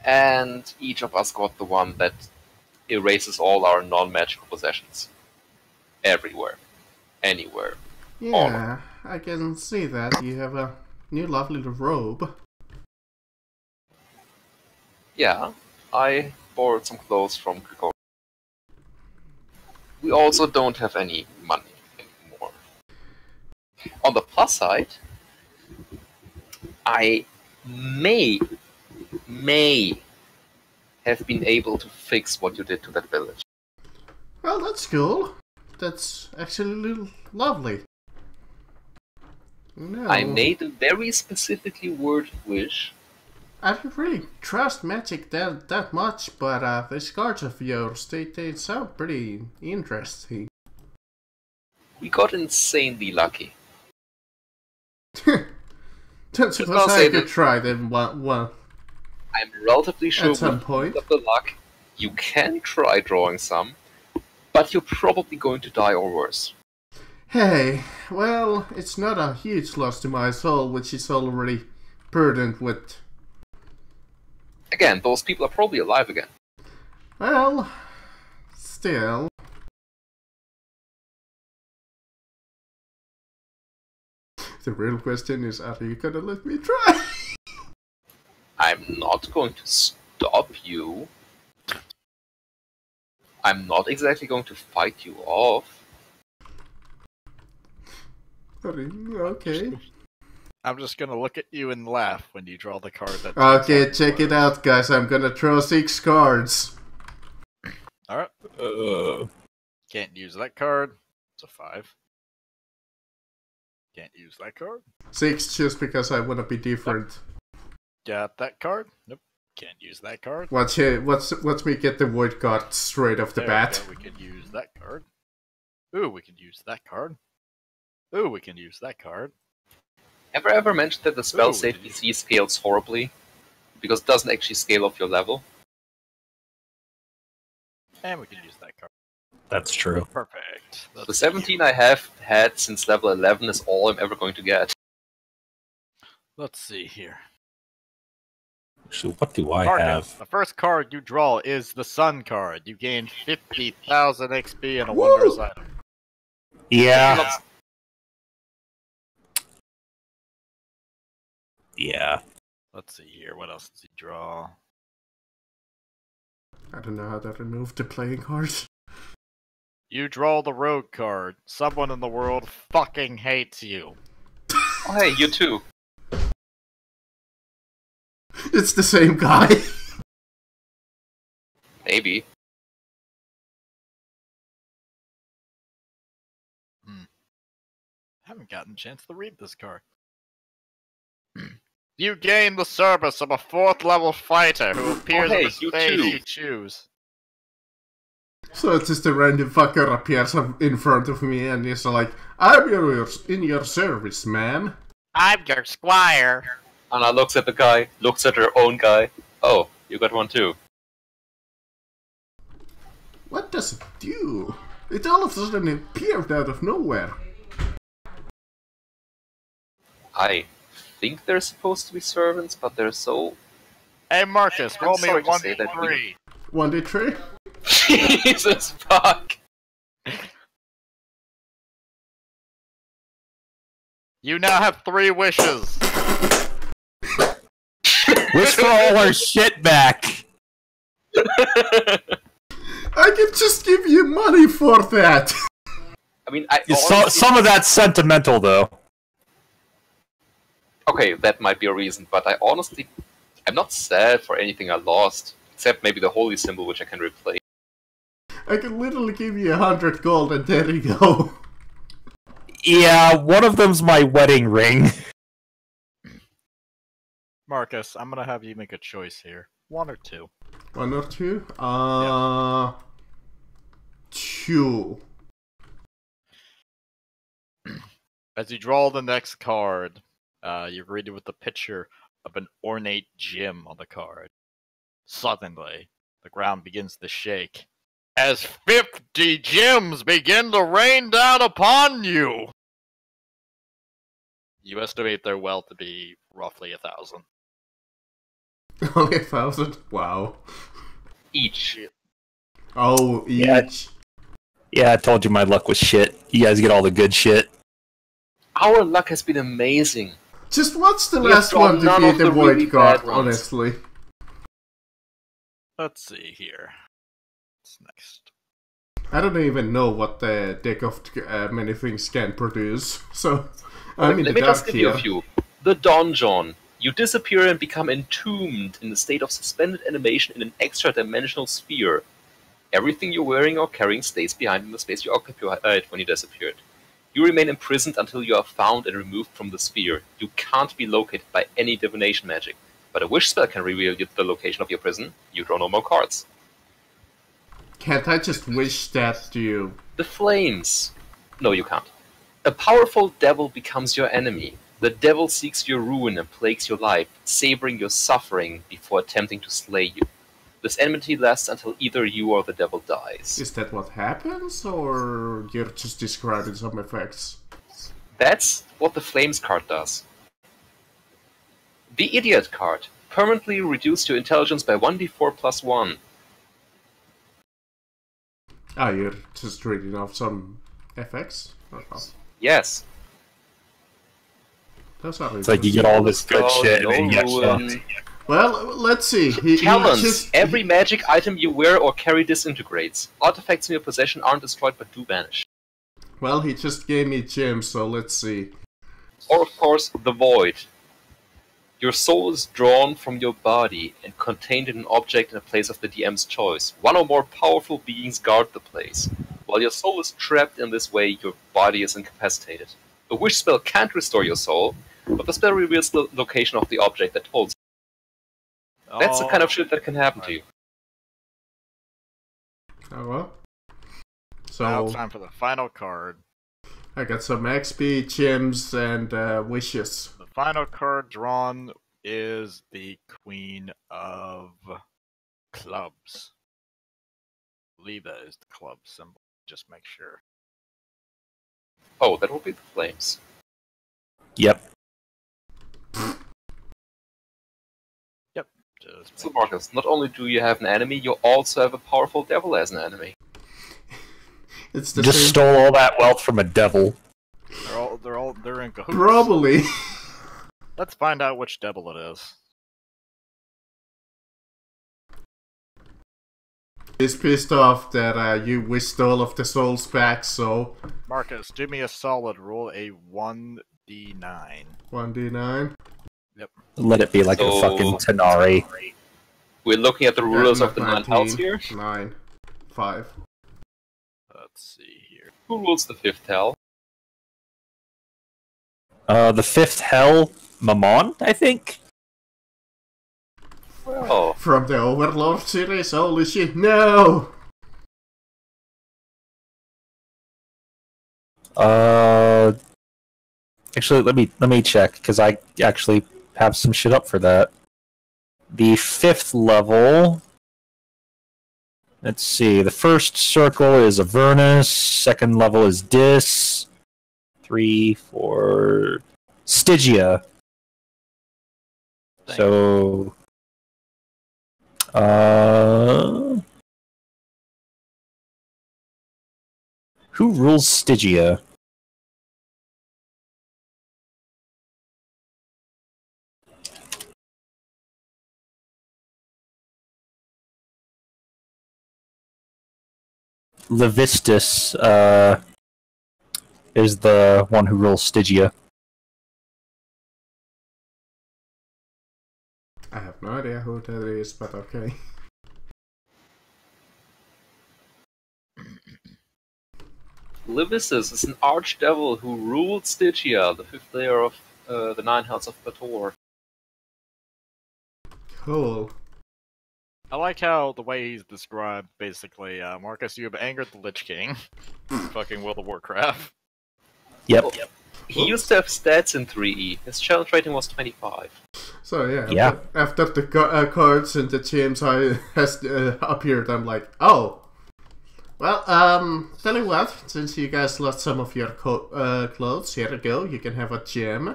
And each of us got the one that erases all our non-magical possessions. Everywhere. Anywhere. Yeah, I can see that. You have a new lovely robe. Yeah, I borrowed some clothes from Grigori. We also don't have any money anymore. On the plus side, I may have been able to fix what you did to that village. Well, that's cool. That's actually lovely. No, I made a very specifically worded wish. I don't really trust magic that much, but these cards of yours, they sound pretty interesting. We got insanely lucky. Don't suppose I could try them one. I'm relatively sure At some with point. of the luck, you can try drawing some, but you're probably going to die or worse. Hey, well, it's not a huge loss to my soul, which is already burdened with... Again, those people are probably alive again. Well, still... The real question is, are you gonna let me try? I'm not going to stop you. I'm not exactly going to fight you off. Okay. I'm just gonna look at you and laugh when you draw the card that. Okay, check it out, guys. I'm gonna draw 6 cards. Alright. Can't use that card. It's a 5. Can't use that card. 6 just because I wanna be different. Got that card. Nope. Can't use that card. Watch me get the void card straight off the There bat. we go. We could use that card. Ooh, we can use that card. Ooh, we can use that card. Ever mentioned that the spell Ooh. save DC scales horribly? Because it doesn't actually scale off your level? And we can use that card. That's true. Perfect. The 17 I have had since level 11 is all I'm ever going to get. Let's see here. Actually, what do I Marcus, have? the first card you draw is the Sun card. You gain 50,000 XP and a wondrous item. Yeah. Yeah. Let's see here. What else does he draw? I don't know how to remove the playing cards. You draw the Rogue card. Someone in the world fucking hates you. Oh hey, you too. It's the same guy. Maybe. Haven't gotten a chance to read this card. You gain the service of a 4th level fighter who appears in the you space too. you choose. So it's just a random fucker appears in front of me and he's like, I'm in your service, man. I'm your squire. Anna looks at the guy, looks at her own guy. Oh, you got one too. What does it do? It all of a sudden appeared out of nowhere. I think they're supposed to be servants, but they're so... Hey Marcus, I'm roll me a sorry to say that 1d3. 1d3? Jesus fuck! You now have 3 wishes. Wish for all our shit back. I can just give you money for that. I mean, Some of that's sentimental, though. Okay, that might be a reason, but I'm not sad for anything I lost, except maybe the holy symbol, which I can replace. I can literally give you 100 gold and there you go. Yeah, one of them's my wedding ring. Marcus, I'm gonna have you make a choice here. 1 or 2. 1 or 2? 2. As you draw the next card, you're greeted with the picture of an ornate gem on the card. Suddenly, the ground begins to shake as 50 gems begin to rain down upon you. You estimate their wealth to be roughly 1,000. Only 1,000? Wow. Each. Oh, each. Yeah, I told you my luck was shit. You guys get all the good shit. Our luck has been amazing. Just watch the We have last one drawn none to of be the the really void card, bad ones. honestly. Let's see here. What's next? I don't even know what the deck of many things can produce, so I'm in the Let me just dark give you a here. few. The Donjon. You disappear and become entombed in a state of suspended animation in an extra-dimensional sphere. Everything you're wearing or carrying stays behind in the space you occupied when you disappeared. You remain imprisoned until you are found and removed from the sphere. You can't be located by any divination magic, but a wish spell can reveal the location of your prison. You draw no more cards. Can't I just wish that to you? The Flames. No, you can't. A powerful devil becomes your enemy. The devil seeks your ruin and plagues your life, savoring your suffering before attempting to slay you. This enmity lasts until either you or the devil dies. Is that what happens, or you're just describing some effects? That's what the Flames card does. The Idiot card. Permanently reduce your intelligence by 1d4 plus 1. Ah, you're just reading off some effects? Oh. Yes. Those are It's like you get all this good shit and then you get ruin. fucked. Well, let's see. Talents. Every magic item you wear or carry disintegrates. Artifacts in your possession aren't destroyed but do vanish. Well, he just gave me gems, so let's see. Or, of course, the Void. Your soul is drawn from your body and contained in an object in a place of the DM's choice. One or more powerful beings guard the place. While your soul is trapped in this way, your body is incapacitated. A wish spell can't restore your soul, but the spell reveals the location of the object that holds it. That's the kind of shit that can happen to you. Oh well. Now it's So, time for the final card. I got some XP, gems, and wishes. The final card drawn is the Queen of Clubs. I believe that is the club symbol. Just make sure. Oh, that will be the Flames. Yep. Just So, Marcus, not only do you have an enemy, you also have a powerful devil as an enemy. It's the Just same. stole all that wealth from a devil. they're in cahoots. Probably. Let's find out which devil it is. He's pissed off that you wished all of the souls back, so Marcus, do me a solid. Roll a 1d9. 1d9. Let it be like a So- fucking Tanari. We're looking at the rulers of the 9 19, hells here. 9. 5. Let's see here. Who rules the 5th hell? The fifth hell, Mammon, I think? Well, From the Overlord series, holy shit, no! Actually, let me check, because I actually have some shit up for that. The fifth level... Let's see, the first circle is Avernus, second level is Dis, 3, 4... Stygia. Thank So... Who rules Stygia? Levistus is the one who rules Stygia. I have no idea who that is, but okay. Levistus is an archdevil who ruled Stygia, the 5th layer of the 9 hells of Bator. Cool. I like how the way he's described, basically, Marcus, you have angered the Lich King. Fucking World of Warcraft. Yep. He used to have stats in 3E. His challenge rating was 25. So yeah, Yeah. after the cards and the gems has appeared, I'm like, oh. Well, tell you what, since you guys lost some of your clothes, here you go, you can have a gem.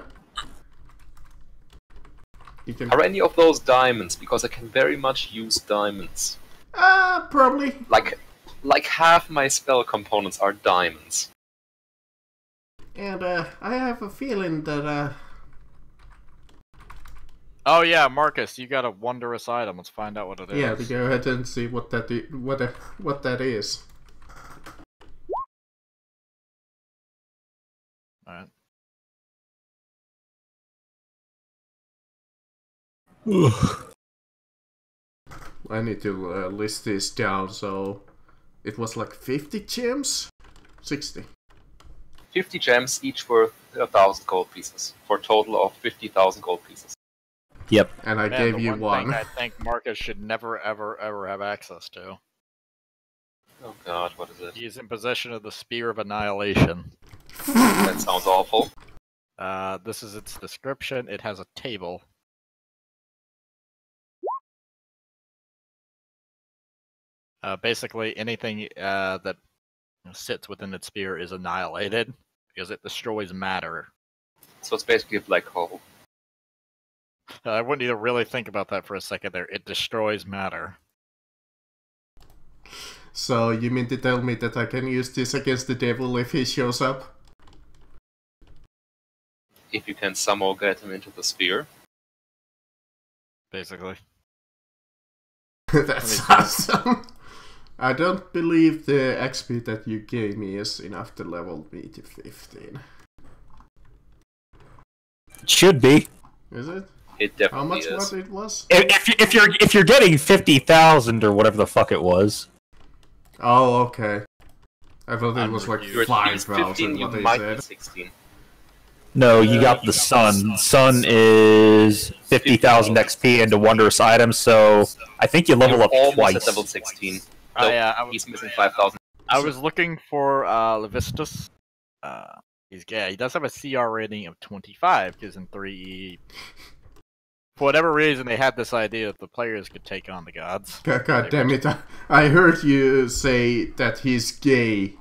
You can... Are any of those diamonds? Because I can very much use diamonds. Probably. Like half my spell components are diamonds. And, I have a feeling that, Oh yeah, Marcus, you got a wondrous item. Let's find out what it is. yeah, go ahead and see what that what that is. Alright. I need to list this down, so it was like 50 gems? 60. 50 gems, each worth 1,000 gold pieces, for a total of 50,000 gold pieces. Yep. And I Man, gave the you one one. thing I think Marcus should never, ever, ever have access to. Oh god, what is it? He is in possession of the Spear of Annihilation. That sounds awful. This is its description. It has a table. Basically, anything that sits within its sphere is annihilated because it destroys matter. So it's basically a black hole. I wouldn't even really think about that for a second there. It destroys matter. So you mean to tell me that I can use this against the devil if he shows up? If you can somehow get him into the sphere. Basically. That's awesome. I don't believe the XP that you gave me is enough to level me to 15. It should be. Is it? It definitely How much is. was it was? If you're getting 50,000 or whatever the fuck it was. Oh, okay. I thought it was like You're at least 15, 5,000 you what they might said. be 16. No, you got the sun. Sun is 50,000 XP into wondrous items, so I think you level You're up almost twice. at level 16. Oh, Nope, yeah, he's missing 5,000. I was looking for Levistus. He does have a CR rating of 25 because in 3E, for whatever reason, they had this idea that the players could take on the gods. God damn it! I heard you say that he's gay,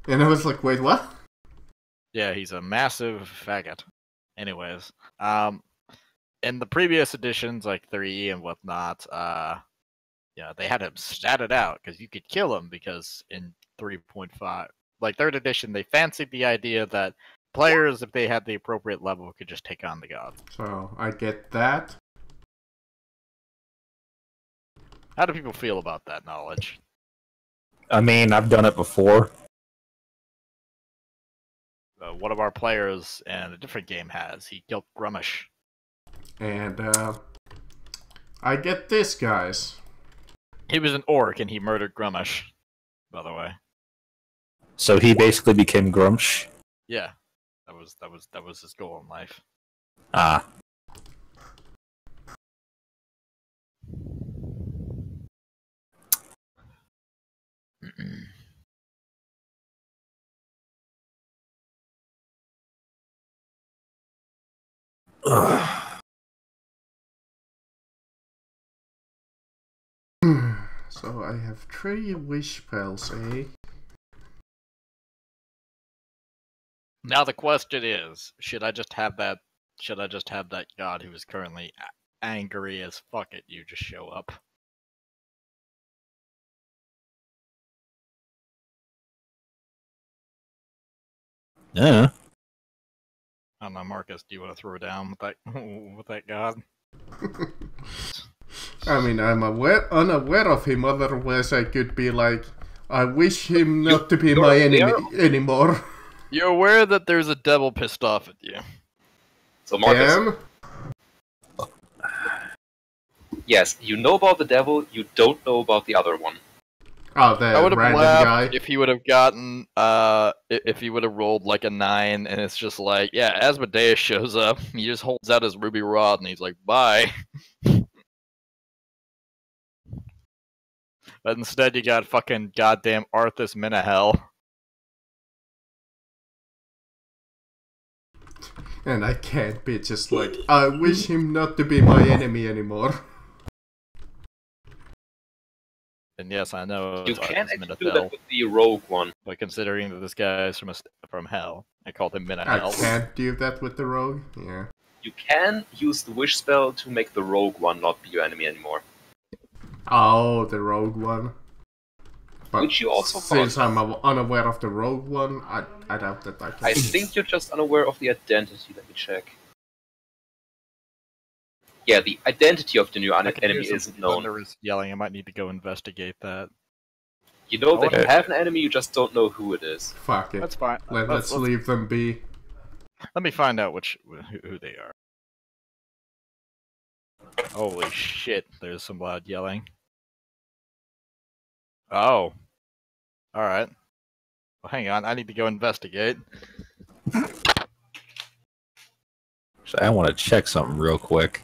and I was like, wait, what? Yeah, he's a massive faggot. Anyways, in the previous editions, like 3E and whatnot, yeah, they had him statted out because you could kill him because in 3.5, like 3rd edition, they fancied the idea that players, if they had the appropriate level, could just take on the gods. So I get that. How do people feel about that knowledge? I mean, I've done it before. One of our players in a different game has. He killed Grummish. And I get this, guys. He was an orc and he murdered Grummish, by the way. So he basically became Grumsh. Yeah, that was his goal in life. Ah. So I have 3 wish spells, eh? Now the question is, should I just have that? Should I just have that god who is currently angry as fuck at you just show up? Yeah. I don't know, Marcus. Do you want to throw down with that with that god? I mean, I'm unaware of him, otherwise I could be like, I wish him not to be my enemy anymore. You're aware that there's a devil pissed off at you. So Marcus, Damn. yes, you know about the devil, you don't know about the other one. Oh, the I would have random laughed guy. if he would have gotten if he would have rolled like a 9 and it's just like, yeah, Asmodeus shows up, he just holds out his ruby rod and he's like, bye. But instead you got fucking goddamn Arthas Minahel. And I can't be just like, I wish him not to be my enemy anymore. And yes, I know You it's can Arthas actually do that Minahel, with the rogue one. but considering that this guy is from hell, I called him I Minahel. can't do that with the rogue. Yeah. You can use the wish spell to make the rogue one not be your enemy anymore. Oh, the rogue one. But Which you also since found. I'm unaware of the rogue one, I doubt that I can. I think you're just unaware of the identity. Let me check. Yeah, the identity of the new I can enemy hear some isn't known. thunderous yelling. I might need to go investigate that. You know that you Okay. have an enemy, you just don't know who it is. Fuck it. That's fine. Let's leave them be. Let me find out who they are. Holy shit! There's some loud yelling. Oh. All right. Well, hang on. I need to go investigate. So I want to check something real quick.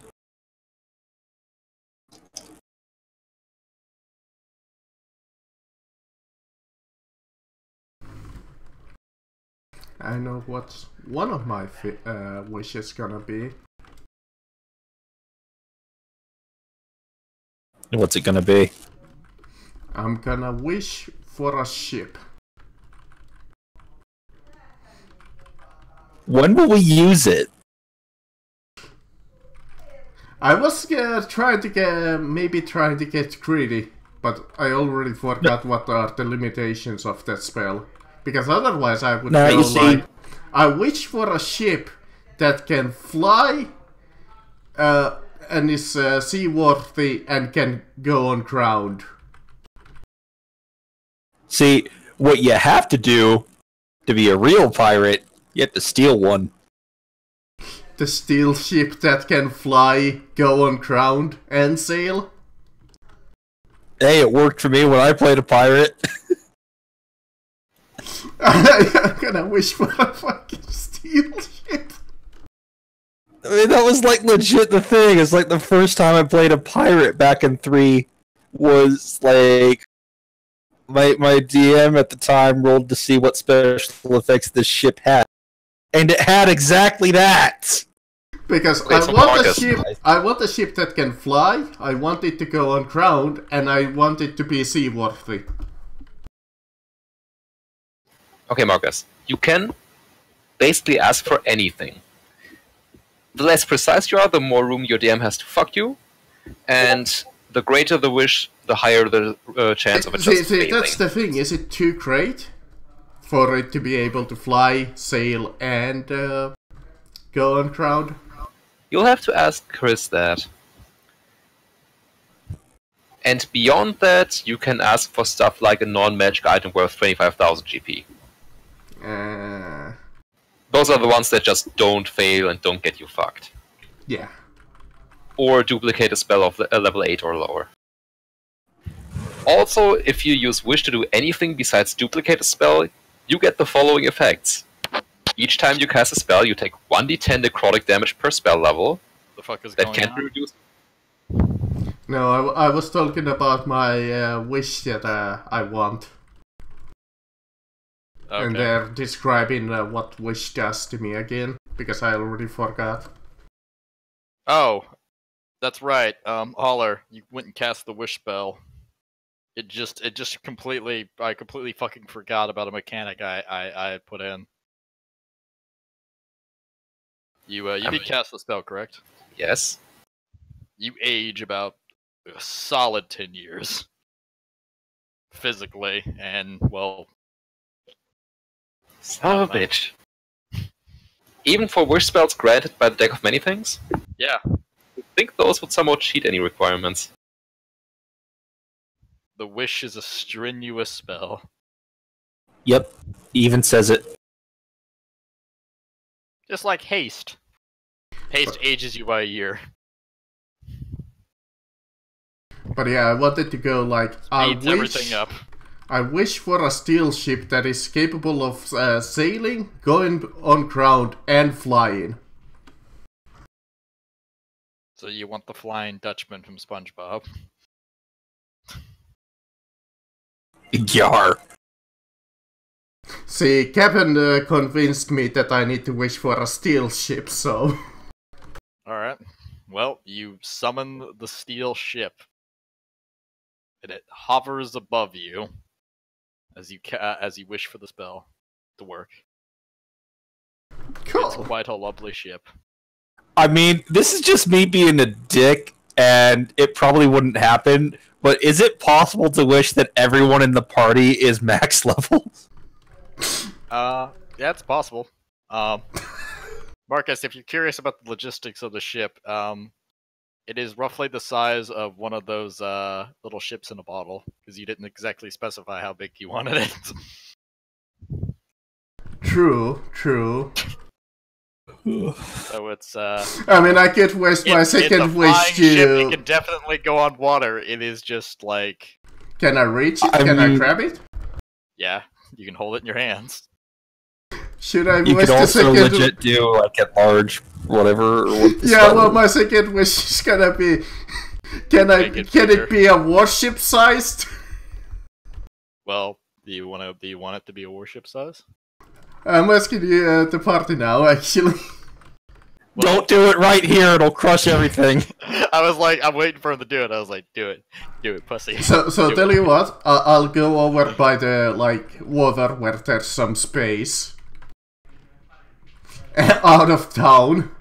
I know what one of my wishes gonna be. What's it gonna be? I'm gonna wish for a ship. When will we use it? I was trying to get greedy, but I already forgot what are the limitations of that spell. Because otherwise I would Now, go you see- like, I wish for a ship that can fly, and is seaworthy and can go on ground. See, what you have to do to be a real pirate, you have to steal one. The steel ship that can fly, go on ground, and sail. Hey, it worked for me when I played a pirate. I'm gonna wish for a fucking steel ship. I mean, that was like legit the thing. It's like the first time I played a pirate back in 3 was like my DM at the time rolled to see what special effects this ship had, and it had exactly that. Because Okay, so I want a Marcus- ship. I want a ship that can fly. I want it to go on ground, and I want it to be seaworthy. Okay, Marcus, you can basically ask for anything. The less precise you are, the more room your DM has to fuck you, and the greater the wish, the higher the chance of it just See, failing. that's the thing. Is it too great for it to be able to fly, sail, and go on ground? You'll have to ask Kris that. And beyond that, you can ask for stuff like a non-magic item worth 25,000 GP. Those are the ones that just don't fail and don't get you fucked. Yeah. Or duplicate a spell of a level 8 or lower. Also, if you use Wish to do anything besides duplicate a spell, you get the following effects. Each time you cast a spell, you take 1d10 necrotic damage per spell level. The fuck is That going can't on? be reduced. No, I was talking about my wish that I want. Okay. And they're describing what wish does to me again, because I already forgot. Oh, that's right. Holler, you went and cast the wish spell. It just completely, I completely fucking forgot about a mechanic I had put in. You did cast the spell, correct? Yes. You age about a solid 10 years. Physically, and, well... Son of a bitch. Even for wish spells granted by the deck of many things? Yeah. I think those would somewhat cheat any requirements. The wish is a strenuous spell. Yep, even says it. Just like haste. Haste ages you by a year. But yeah, I wanted to go like, Speeds everything up. I wish for a steel ship that is capable of sailing, going on ground, and flying. So you want the Flying Dutchman from SpongeBob. Yar. See, Kevin convinced me that I need to wish for a steel ship, so... Alright. Well, you summon the steel ship. And it hovers above you as you wish for the spell to work. It's Cool. quite a lovely ship. I mean, this is just me being a dick, and it probably wouldn't happen, but is it possible to wish that everyone in the party is max level? Yeah, it's possible. Marcus, if you're curious about the logistics of the ship, it is roughly the size of one of those little ships in a bottle, because you didn't exactly specify how big you wanted it. True, true. So it's I mean, I could waste my it's a second flying wish ship. to... It can definitely go on water. It is just like, Can I reach it? I Can I mean- grab it? yeah, you can hold it in your hands. Should I You wish could the also second... legit do, like, at large, whatever. Or what the Yeah, spell well, is. my second wish is gonna be... Make it Can bigger. it be a warship sized? Well, do you want it to be a warship size? I'm asking you the party now, actually. Don't do it right here, it'll crush everything. I was like, I'm waiting for him to do it. I was like, do it, pussy. So Do tell it. you what, I'll go over by the, like, water where there's some space. Out of town.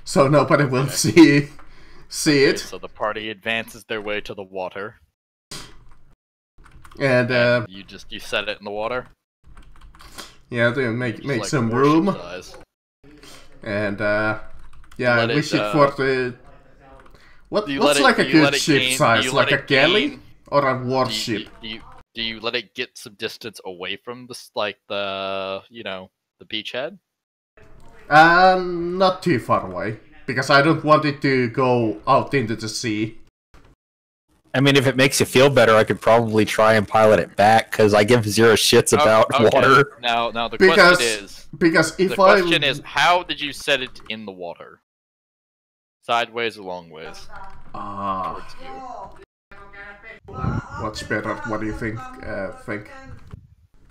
So nobody will see it. So the party advances their way to the water. And, you set it in the water. yeah, to make Just like some warship room. size. And, yeah, I Let wish it, it for the... What's let it- like a do you let good it ship gain- do size? you Like let a it galley? gain- Or a Do warship? you let it get some distance away from the beachhead? Not too far away. Because I don't want it to go out into the sea. I mean, if it makes you feel better, I could probably try and pilot it back, because I give zero shits about Okay. water. Now the Because- question is, Because if the question is, how did you set it in the water? Sideways or long ways? Ah, Towards you. what's better? What do you think?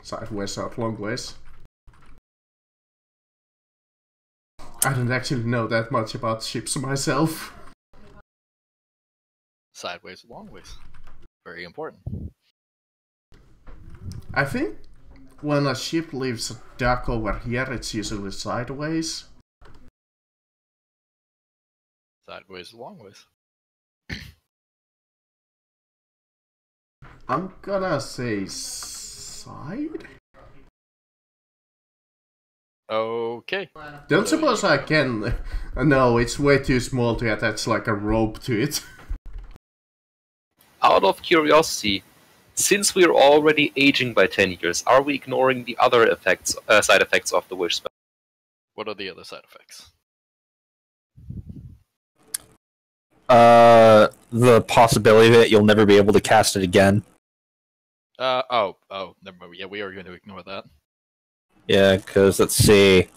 Sideways or long ways? I don't actually know that much about ships myself. Sideways or long ways? Very important. I think when a ship leaves a dock over here, it's usually sideways. Sideways or long ways? I'm gonna say side? Okay. Don't suppose I can... No, it's way too small to attach like a rope to it. Out of curiosity, since we're already aging by 10 years, are we ignoring the other side effects of the wish spell? What are the other side effects? The possibility that you'll never be able to cast it again. Never mind. Yeah, we are going to ignore that. Yeah, because let's see.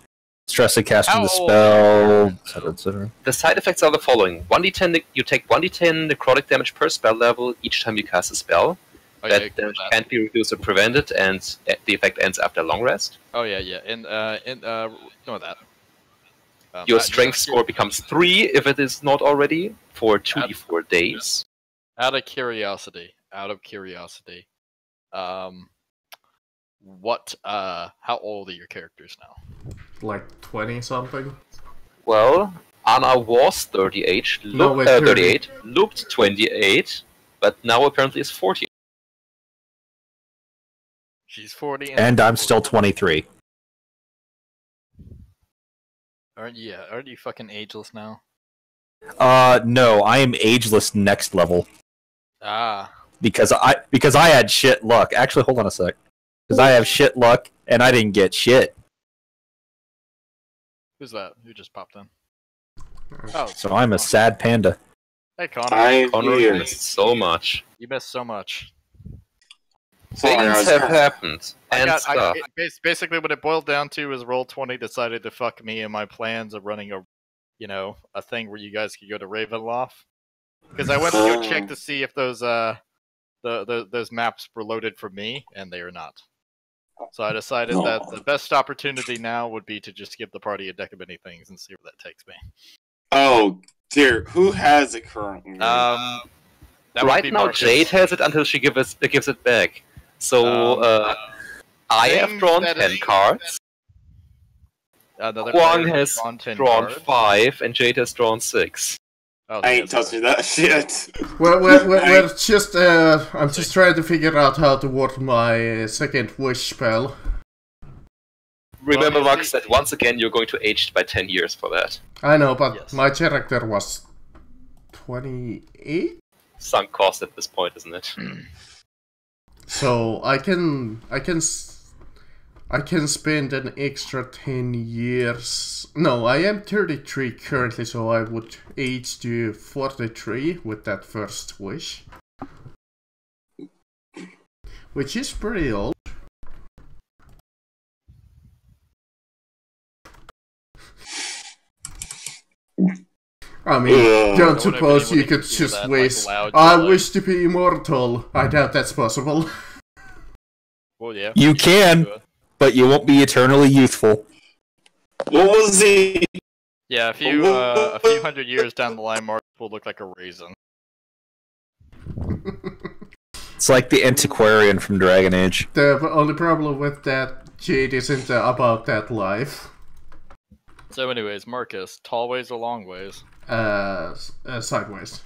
Stress of casting How the old spell, are you? etc., etc. The side effects are the following. 1d10, you take 1d10 necrotic damage per spell level each time you cast a spell. Oh, That yeah, damage that. can't be reduced or prevented, and the effect ends after a long rest. Oh yeah. Ignore that. Your strength score becomes 3 if it is not already, for 2d4 days. Out of curiosity, how old are your characters now? Like 20 something? Well, Anna was 38, No, wait, 30. 38, looked 28, but now apparently is 40. She's 40, And I'm still 23. Aren't you fucking ageless now? No, I am ageless next level. Ah, Because I had shit luck. Actually, hold on a sec. Because I have shit luck, and I didn't get shit. who's that? Who just popped in? Oh, So I'm a sad panda. Hey Connor. I'm Connor, you here. missed so much. You missed so much. Sorry, I Things was have gonna- happened, and stuff. Basically, what it boiled down to is Roll20 decided to fuck me and my plans of running a thing where you guys could go to Ravenloft. Because I went to go check to see if those those maps were loaded for me, and they are not. So I decided that the best opportunity now would be to just give the party a deck of many things and see where that takes me. Oh dear, who has it currently? That would Right be now, Marcus. Jade has it until she gives it back. So, I have things drawn that 10 is- cards, Another Kwang player has drawn 10 drawn cards. 5, and Jade has drawn 6. Oh, I ain't that's touching that shit. We're just, I'm just trying to figure out how to work my second wish spell. Remember, you Max, see- that once again you're going to age by 10 years for that. I know, but Yes. my character was 28? Sunk cost at this point, isn't it? So I can spend an extra 10 years. No, I am 33 currently, so I would age to 43 with that first wish. Which is pretty old. I mean, Ugh. don't wonder if suppose you anyone could can do just that, like, wish, loud, I like- wish to be immortal. I doubt that's possible. Well, yeah. You can. but you won't be eternally youthful. What was he? Yeah, a few hundred years down the line, Marcus will look like a raisin. It's like the antiquarian from Dragon Age. The only problem with that cheat isn't about that life. So anyways, Marcus, tall ways or long ways? Sideways.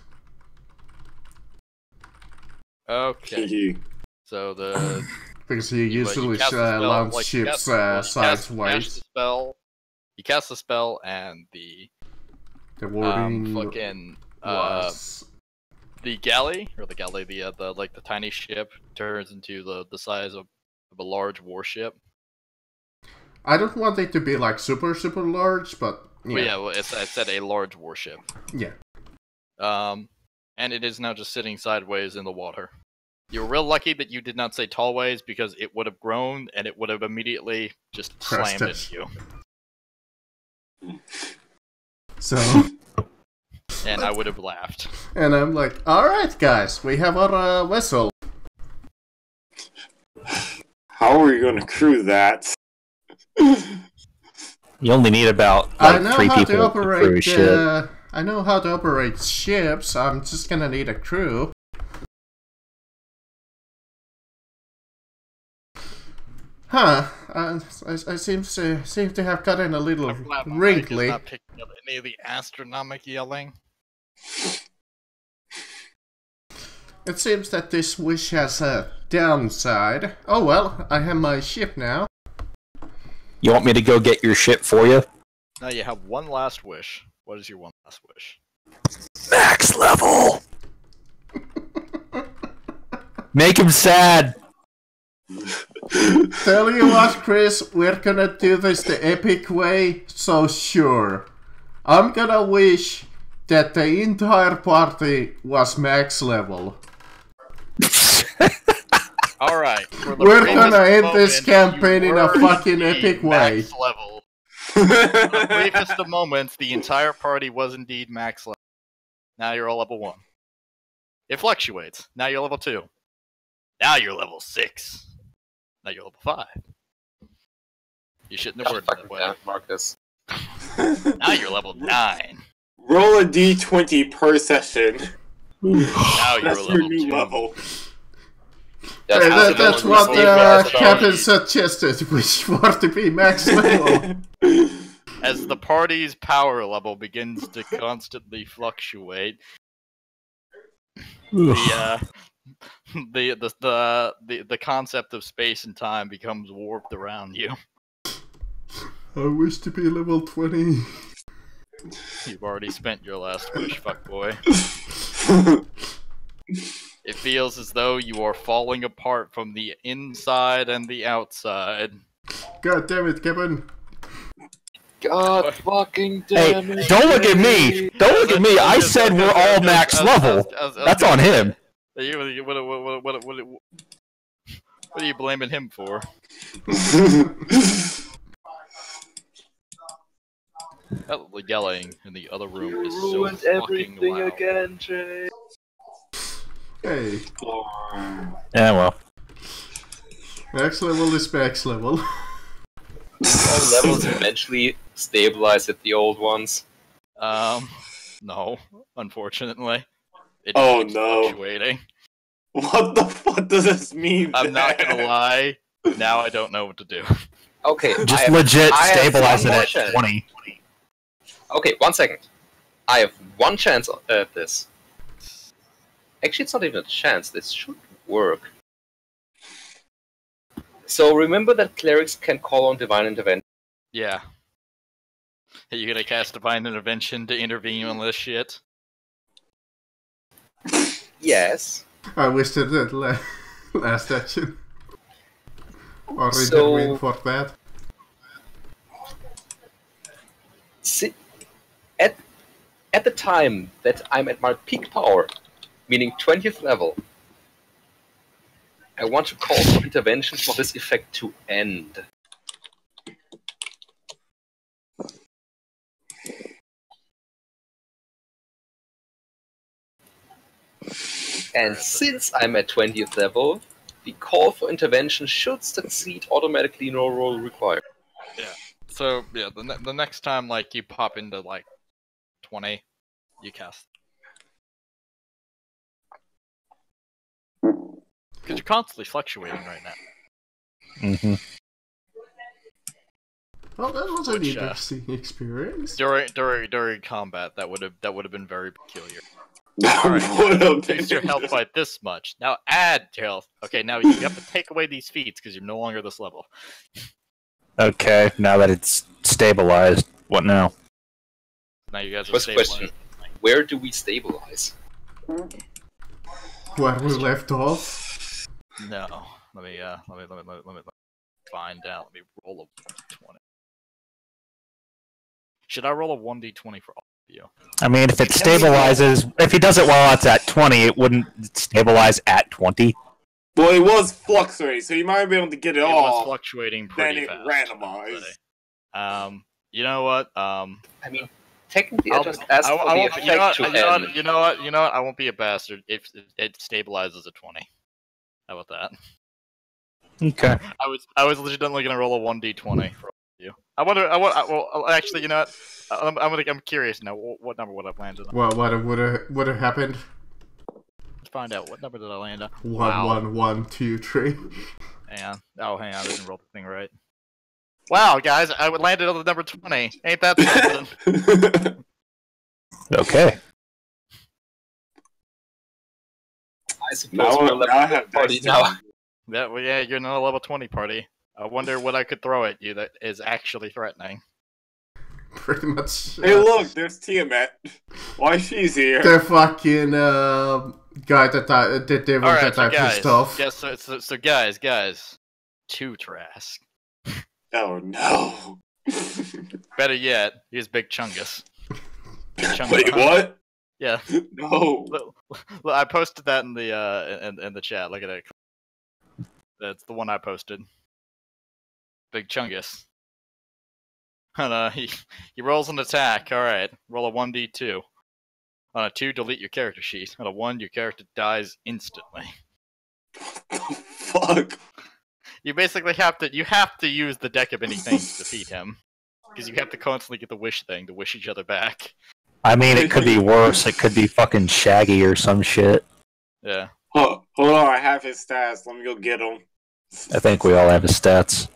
Okay. So the... Because you usually cast the spell, launch like, ships sideways. You cast the spell, and the wording fucking was... the galley, the tiny ship turns into the size of a large warship. I don't want it to be like super large, but yeah. Well, yeah, well, it said a large warship. Yeah. And it is now just sitting sideways in the water. You're real lucky that you did not say tall ways, because it would have grown and it would have immediately just slammed into you. So. And I would have laughed. And I'm like, alright guys, we have our vessel. How are we going to crew that? You only need about like, 3 people to crew a ship. I know how to operate ships, I'm just gonna need a crew. Huh, I seem to have gotten a little wrinkly. Not picking up any of the astronomic yelling. It seems that this wish has a downside. Oh well, I have my ship now. You want me to go get your ship for you? Now you have one last wish. What is your one last wish? Max level! Make him sad! Tell you what, Chris, we're gonna do this the epic way, so sure. I'm gonna wish that the entire party was max level. Alright. We're gonna end this campaign in a fucking epic way. Max level. For the briefest of moments, the entire party was indeed max level. Now you're all level 1. It fluctuates. Now you're level 2. Now you're level 6. Now you're level 5. You shouldn't have worded that way. Marcus. Now you're level 9. Roll a d20 per session. Now you're That's level your new 2. level. That's what the captain suggested, which for to be max level. As the party's power level begins to constantly fluctuate, the concept of space and time becomes warped around you. I wish to be level 20. You've already spent your last wish, fuckboy. It feels as though you are falling apart from the inside and the outside. God damn it, Kevin. God fucking damn it. Hey, don't look at me! Don't look at me! I said we're all max level! That's on him! What are you blaming him for? That yelling in the other room is so fucking loud. Again, Jay. Hey. Yeah, well. Max level is max level. All levels eventually stabilize at the old ones. No, unfortunately. It Oh keeps no. fluctuating. What the fuck does this mean? I'm not gonna lie, now I don't know what to do. Okay, Just legit stabilize it at chance. 20. Okay, 1 second. I have one chance at this. Actually, it's not even a chance. This should work. So remember that clerics can call on divine intervention. Yeah. Are you gonna cast Divine Intervention to intervene on this shit? Yes. I wish that last action. Or So- intervene for that. See, at the time that I'm at my peak power, meaning 20th level, I want to call for intervention for this effect to end. And since I'm at 20th level, The call for intervention should succeed automatically, no roll required. Yeah. So yeah, the next time like you pop into like 20, you cast. Because you're constantly fluctuating right now. Mm-hmm. Well, that was an Which, interesting experience. During combat, that would have been very peculiar. That Alright, would have reduce your health by this much. Now add to health. Okay, now you have to take away these feats because you're no longer this level. Okay, now that it's stabilized, what now? Now you guys are First stabilized. question: where do we stabilize? Where we left off. No, let me find out. Let me roll a 20. Should I roll a 1d20 for all of you? I mean, if it stabilizes, if he does it while it's at 20, it wouldn't stabilize at 20. Well, it was fluctuating, so you might be able to get it It was off. fluctuating Then pretty it fast. randomized. You know what? I mean, technically, I just asked for the effect to end. You know what? I won't be a bastard if it stabilizes at 20. How about that? Okay. I was legitimately gonna roll a 1d20 for all of you. Well, actually, you know what? I'm curious now. What number would I have landed on? What would have happened? Let's find out. What number did I land on? 1, 1, 1, 2, 3. Hang on. Oh, hang on. I didn't roll the thing right. Wow, guys, I would landed on the number 20. Ain't that something? Okay. I suppose Now we're I level have party dice now. down. Yeah, you're in a level 20 party. I wonder what I could throw at you that is actually threatening. Pretty much. Hey, look, there's Dmmed. Why she's here? The fucking guy the devil Alright, that I pissed off. so guys. 2 Trask. Oh no. Better yet, here's Big Chungus. Wait, what? Yeah. No. Look, I posted that in the chat. Look at it. That's the one I posted. Big Chungus. And he rolls an attack. All right, roll a 1d2. On a 2, delete your character sheet. On a 1, your character dies instantly. Fuck. You basically have to use the deck of anything to defeat him, because you have to constantly get the wish thing to wish each other back. I mean, it could be worse. It could be fucking Shaggy or some shit. Yeah. Hold on, I have his stats. Let me go get him. I think we all have his stats.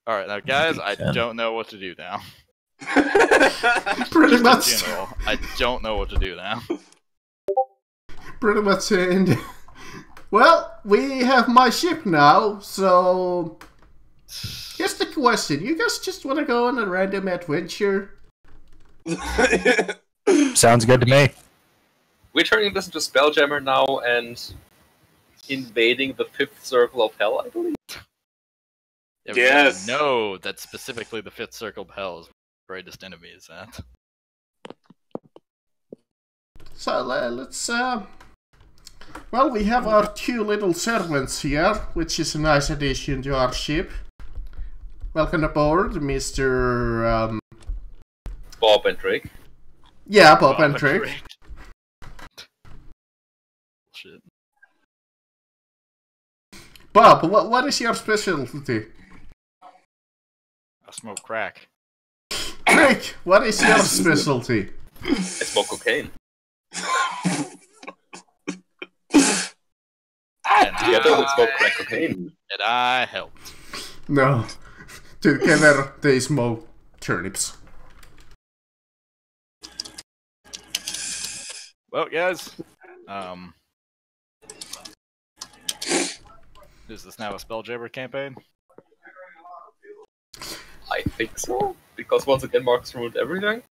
All right, now guys, I don't know what to do now. Pretty Just much. in general, I don't know what to do now. Pretty much end. Well, we have my ship now, so here's the question. You guys just want to go on a random adventure? Sounds good to me. We're turning this into Spelljammer now and invading the 5th circle of hell, I believe. Yeah, Yes. No, that specifically the 5th circle of hell is the greatest enemy is that. So let's well, we have our 2 little servants here, which is a nice addition to our ship. Welcome aboard, Mr. Bob and Rick. Yeah, Bob and Trick. Shit. Bob, what is your specialty? I smoke crack. Trick, what is your specialty? I smoke cocaine. Together we smoke crack cocaine. And I helped. No, together they smoke turnips. Well, guys, is this now a Spelljammer campaign? I think so. Because once again, Mark's ruined everything.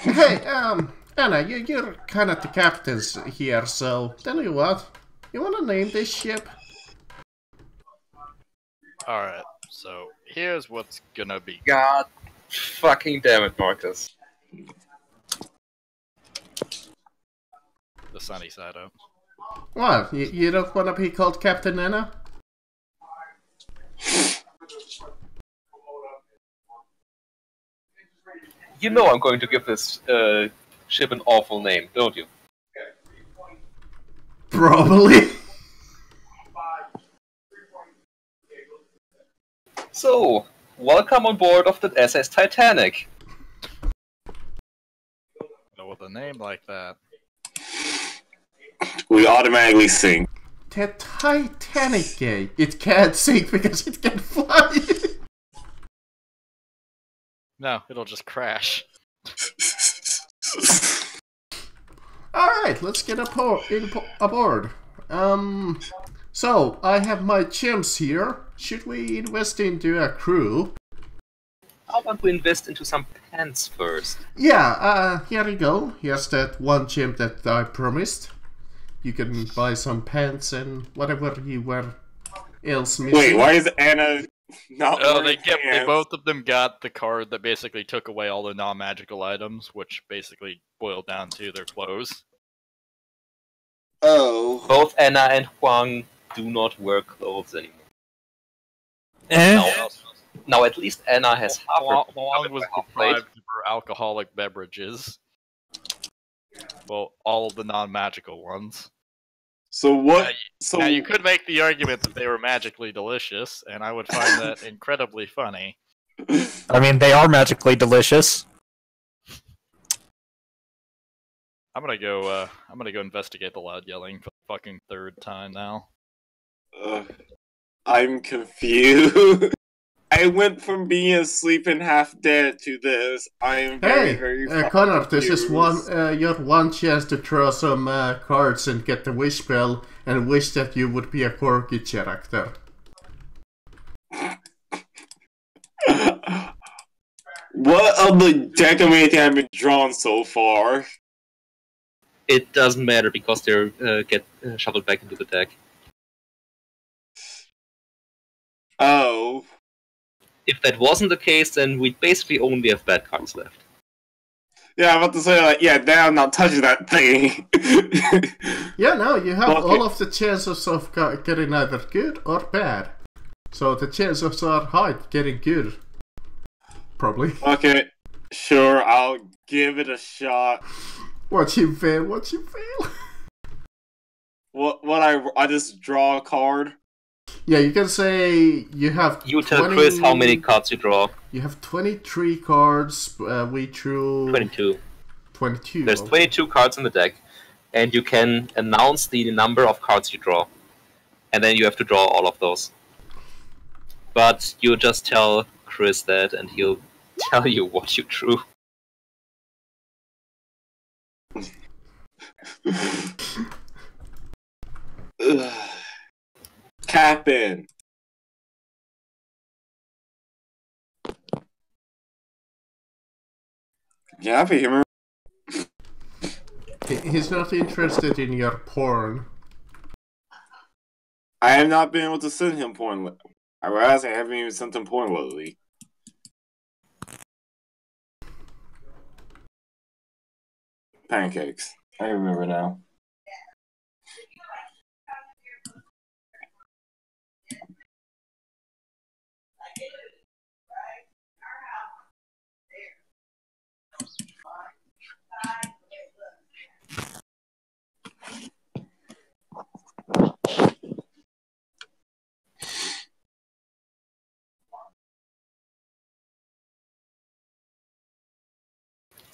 Hey, Anna, you're kind of the captains here, so tell you what, you want to name this ship? Alright, so here's what's gonna be. God fucking damn it, Marcus. The sunny side up. What, you don't want to be called Captain Anna? You know I'm going to give this ship an awful name, don't you? Probably. So, welcome on board of the SS Titanic. With a name like that. We automatically sink. The Titanic gay. It can't sink because it can fly. No, it'll just crash. Alright, let's get aboard. So, I have my gems here. Should we invest into a crew? How about we invest into some pants first? Yeah, here you go. Here's that one gem that I promised. You can buy some pants and whatever you were else missing. Wait, why is Anna not Oh, wearing they pants? both of them got the card that basically took away all the non-magical items, which basically boiled down to their clothes. Oh. Both Anna and Huang do not wear clothes anymore. Now at least Anna has half her Huang was deprived of her alcoholic beverages. Well, all of the non-magical ones. So what? Now you could make the argument that they were magically delicious, and I would find that incredibly funny. I mean, they are magically delicious. I'm gonna go investigate the loud yelling for the fucking third time now. I'm confused. I went from being asleep and half dead to this. I am very, very Connor, this is confused. your one chance to draw some cards and get the wish spell and wish that you would be a quirky character. What of the deck of anything have been drawn so far? It doesn't matter because they get shuffled back into the deck. Oh. If that wasn't the case, then we'd basically only have bad cards left. Yeah, I'm about to say, like, yeah, now I'm not touching that thing. Yeah, no, you have Okay. all of the chances of getting either good or bad. So the chances are high getting good. Probably. Okay, sure, I'll give it a shot. Watch you fail, watch you fail. What I just draw a card? Yeah, you can say you have You tell Chris how many cards you draw. You have 23 cards, we drew 22. 22. There's 22 cards in the deck, and you can announce the number of cards you draw. And then you have to draw all of those. But you just tell Chris that, and he'll tell you what you drew. Captain. Yeah, but humor. He's not interested in your porn. I have not been able to send him porn. I realize I haven't even sent him porn lately. Pancakes. I remember now.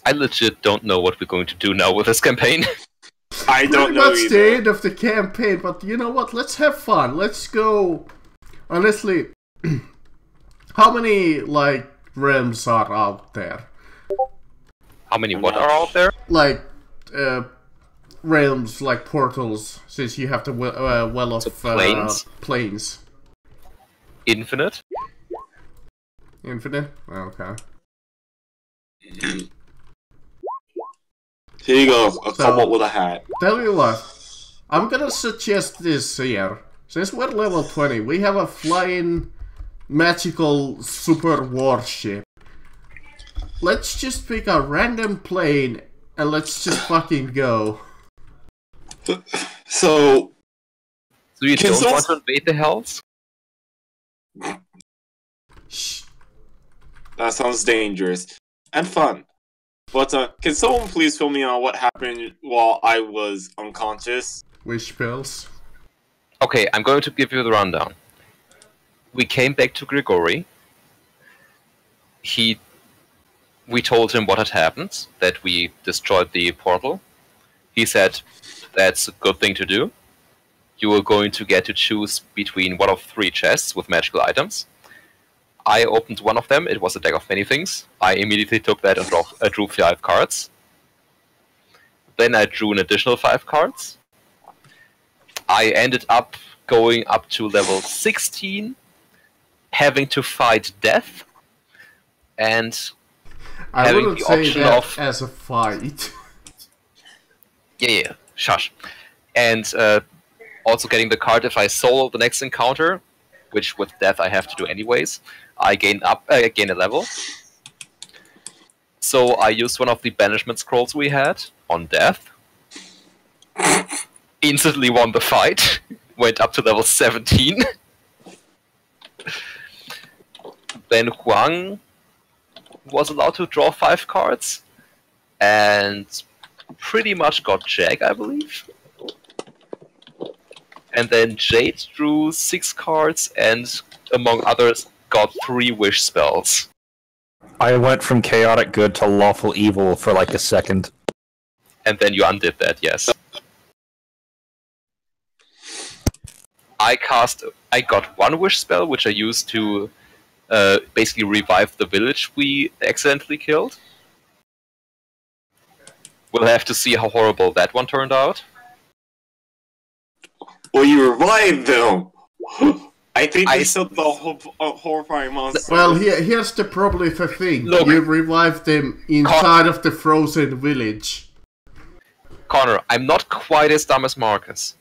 I legit don't know what we're going to do now with this campaign. I don't Pretty know much either. the end of the campaign, but you know what? Let's have fun. Let's go. Honestly, how many like realms are out there? How many what are out there? Like realms, like portals. Since you have the well of planes? planes. Infinite? Infinite. Okay. Here you go, a So- cobalt with a hat. Tell you what, I'm gonna suggest this here. Since we're level 20, we have a flying magical super warship. Let's just pick a random plane and let's just fucking go. So, So you Can don't someone- want to invade the Hells? Shh. that sounds dangerous. And fun. But, can someone please fill me on what happened while I was unconscious? Wish pills. Okay, I'm going to give you the rundown. We came back to Grigori, we told him what had happened, that we destroyed the portal. He said, that's a good thing to do. You are going to get to choose between one of 3 chests with magical items. I opened one of them. It was a deck of many things. I immediately took that and drew 5 cards. Then I drew an additional 5 cards. I ended up going up to level 16, having to fight death, and I having wouldn't the say option that of as a fight. yeah, shush, and also getting the card if I solo the next encounter, which with death I have to do anyways. I gain a level. So I used one of the banishment scrolls we had on death. Instantly won the fight. Went up to level 17. Then Huang was allowed to draw 5 cards. And pretty much got Jag, I believe. And then Jade drew 6 cards and, among others, got 3 wish spells. I went from chaotic good to lawful evil for like a second. And then you undid that, yes. I got 1 wish spell, which I used to basically revive the village we accidentally killed. We'll have to see how horrible that one turned out. Well, you revived them! I think they saw the horrifying monster. Well, here's probably the thing. Look, you revived them inside of the frozen village. Connor, I'm not quite as dumb as Marcus.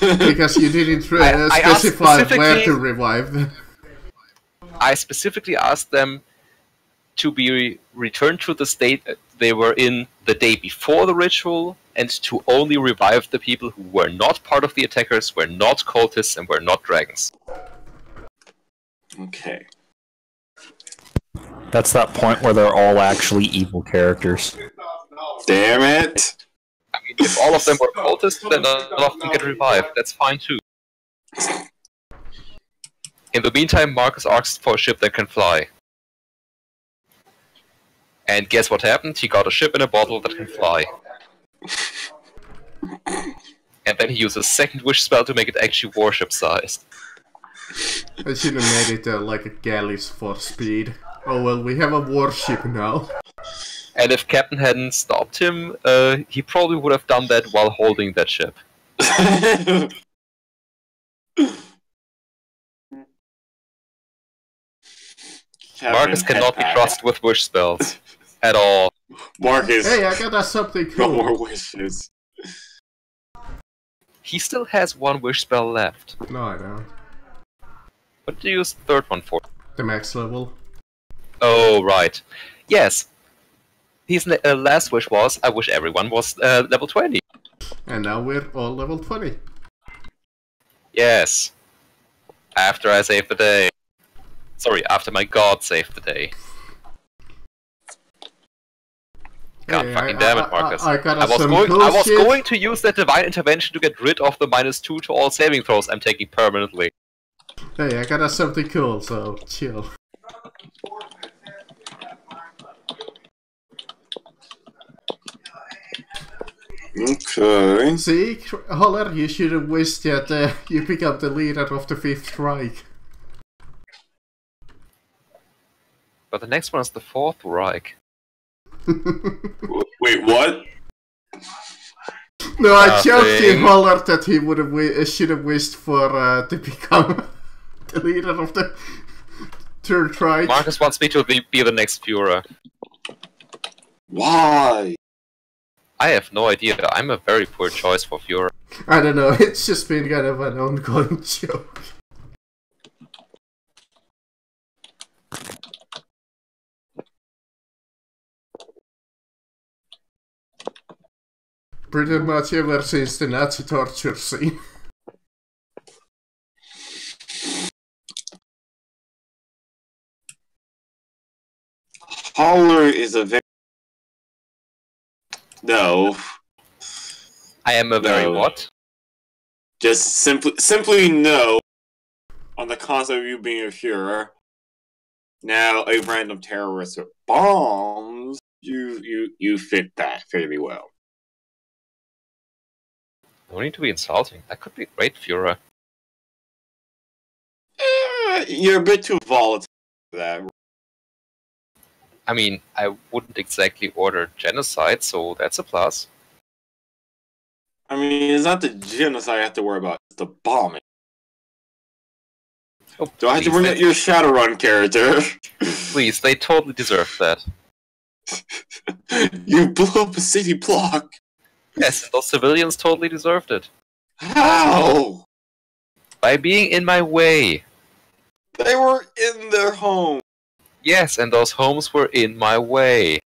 Because you didn't specify where to revive them. I specifically asked them to be returned to the state they were in the day before the ritual, and to only revive the people who were not part of the attackers, were not cultists, and were not dragons. Okay. That's that point where they're all actually evil characters. Damn it! I mean, if all of them were cultists, then none of them get revived. That's fine too. In the meantime, Marcus asked for a ship that can fly. And guess what happened? He got a ship in a bottle that can fly. And then he used a second wish spell to make it actually warship-sized. I should have made it like a galleys for speed. Oh well, we have a warship now. And if Captain hadn't stopped him, he probably would have done that while holding that ship. Marcus cannot be trusted with wish spells. At all. Marcus! Hey, I got us something No cool. more wishes. He still has 1 wish spell left. No, I don't. What did you use the 3rd one for? The max level. Oh, right. Yes. His last wish was, I wish everyone was level 20. And now we're all level 20. Yes. After I saved the day. Sorry, after my god saved the day. God Hey, fucking damn it, Marcus. I was going to use that divine intervention to get rid of the -2 to all saving throws I'm taking permanently. Hey, I got us something cool, so chill. Okay. See, Holler, you should have wished that you become the leader of the 5th Reich. But the next one is the 4th Reich. Wait, what? No, I joked Nothing. in Holler that he would have should have wished for to become the leader of the 3rd Reich. Marcus wants me to be the next Führer. Why? I have no idea. I'm a very poor choice for Führer. I don't know, it's just been kind of an ongoing joke. Pretty much ever since the Nazi torture scene. Holler is a very... No. I am a very No. what? Just simply no. On the concept of you being a Führer. Now, a random terrorist with bombs, you fit that fairly well. No need to be insulting. That could be great, Führer. You're a bit too volatile for that. I mean, I wouldn't exactly order genocide, so that's a plus. I mean, it's not the genocide I have to worry about, it's the bombing. Oh, Do I have to bring out your Shadowrun character? Please, they totally deserve that. You blew up a city block. Yes, those civilians totally deserved it. How? By being in my way. They were in their home. Yes, and those homes were in my way.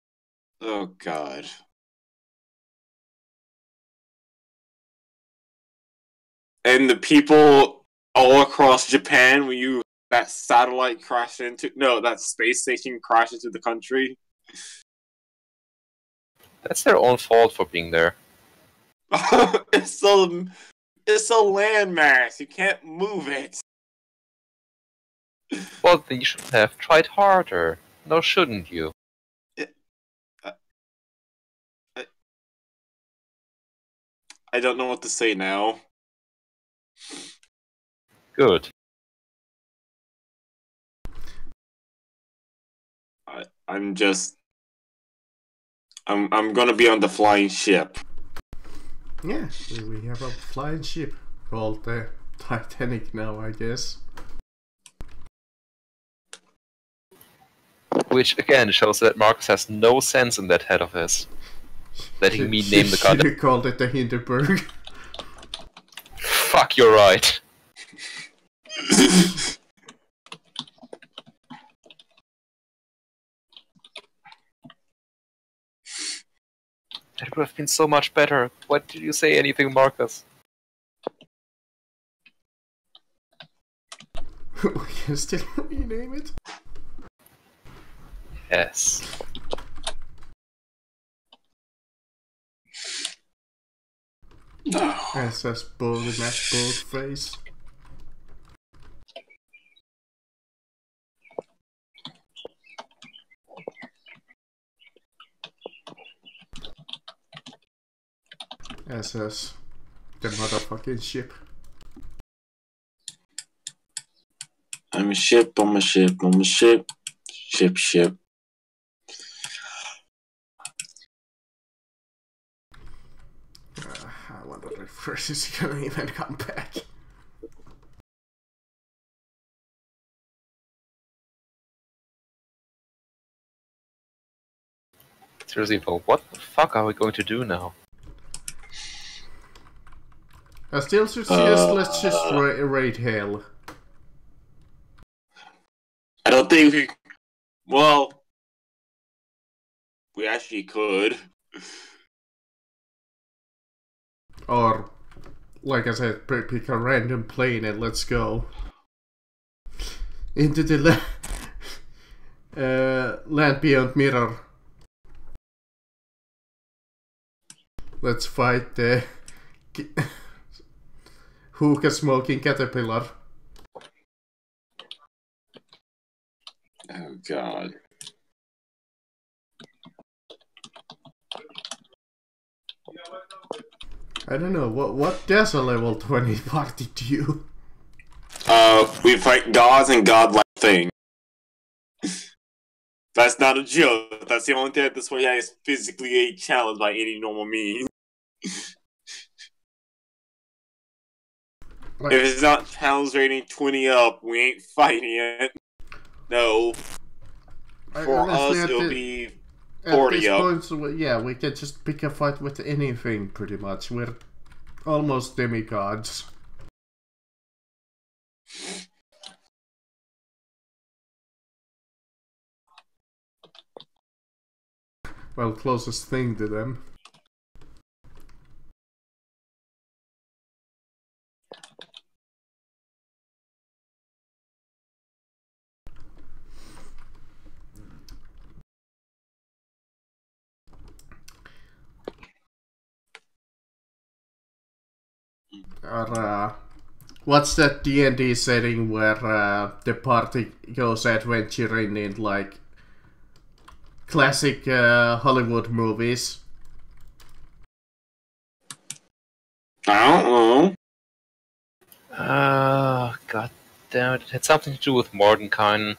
Oh, God. And the people all across Japan, when that satellite crashed into... No, that space station crashed into the country. That's their own fault for being there. It's a landmass. You can't move it. Well, then you should have tried harder. No, shouldn't you? I don't know what to say now. Good. I'm gonna be on the flying ship. Yeah, we have a flying ship called the Titanic now, I guess. Which, again, shows that Marcus has no sense in that head of his. Letting me name the Should god. have called it the Hindenburg. Fuck, you're right. That would have been so much better. Why did you say anything, Marcus? We can still rename it. Yes. SS Bold Match Bold Face. SS the motherfucking ship. I'm a ship, I'm a ship, I'm a ship. Ship. I wonder if Chris is gonna even come back. Seriously, though, what the fuck are we going to do now? I still suggest let's just raid hell. I don't think we... Well... We actually could. Or, like I said, pick a random plane and let's go. Into the land beyond mirror. Let's fight the hookah smoking caterpillar. Oh, God. I don't know, what does a level 20 party do? We fight gods and godlike things. That's not a joke. That's the only thing at this point that is physically a challenge by any normal means. Like, if it's not challenge rating 20 up, we ain't fighting it. No. For us, it'll be 40 at this up. point, so, yeah, we can just pick a fight with anything, pretty much. We're almost demigods. Well, closest thing to them. Our What's that D&D setting where the party goes adventuring in like classic Hollywood movies? I don't know. God damn it. It had something to do with Mordenkainen.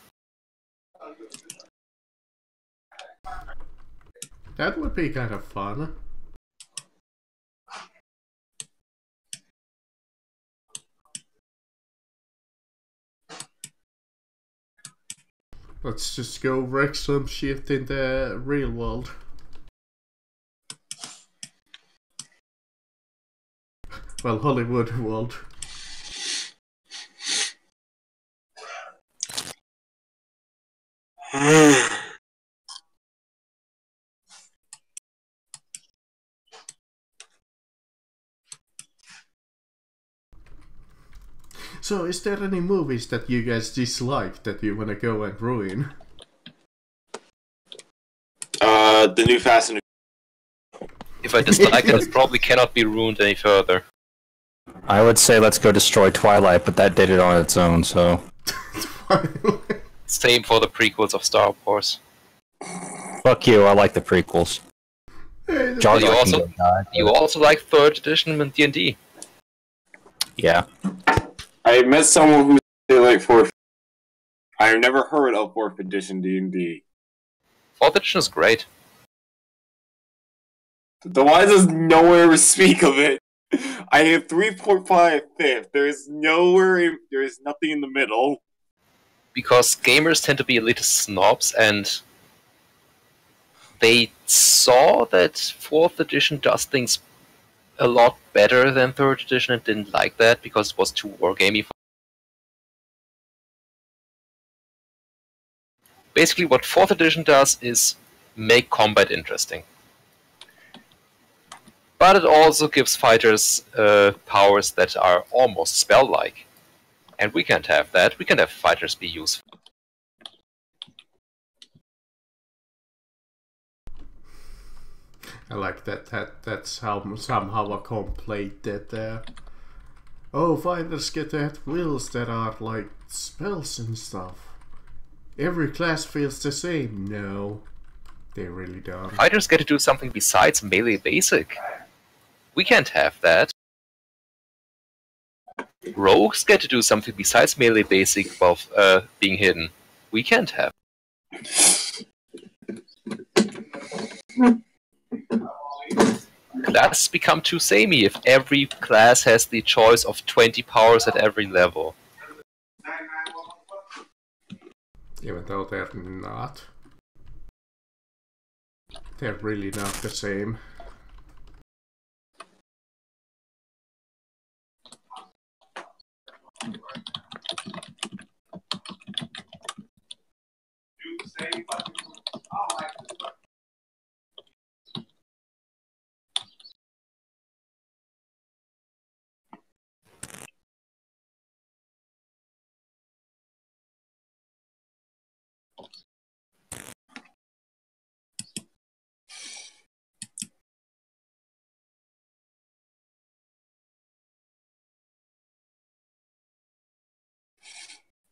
That would be kind of fun. Let's just go wreck some shit in the real world. Well, Hollywood world. So, is there any movies that you guys dislike that you wanna go and ruin? The new Fast and If I dislike it, it probably cannot be ruined any further. I would say let's go destroy Twilight, but that did it on its own, so... Same for the prequels of Star Wars. Fuck you, I like the prequels. Jar You Jar also- can go die. You also like 3rd edition in D&D. Yeah. I met someone who said like 4th. I've never heard of 4th edition D&D. 4th edition is great. The why does nowhere speak of it? I have 3.5 5th. There is nowhere. There is nothing in the middle. Because gamers tend to be elitist snobs, and they saw that 4th edition does things a lot better than 3rd edition and didn't like that because it was too wargamey. Basically, what 4th edition does is make combat interesting. But it also gives fighters powers that are almost spell-like. And we can't have that. We can't have fighters be useful. I like that's how somehow a complaint that oh, fighters get to have wills that are like spells and stuff. Every class feels the same. No, they really don't. Fighters get to do something besides melee basic. We can't have that. Rogues get to do something besides melee basic while being hidden. We can't have. Classes become too samey if every class has the choice of 20 powers at every level. Even though they're not. They're really not the same.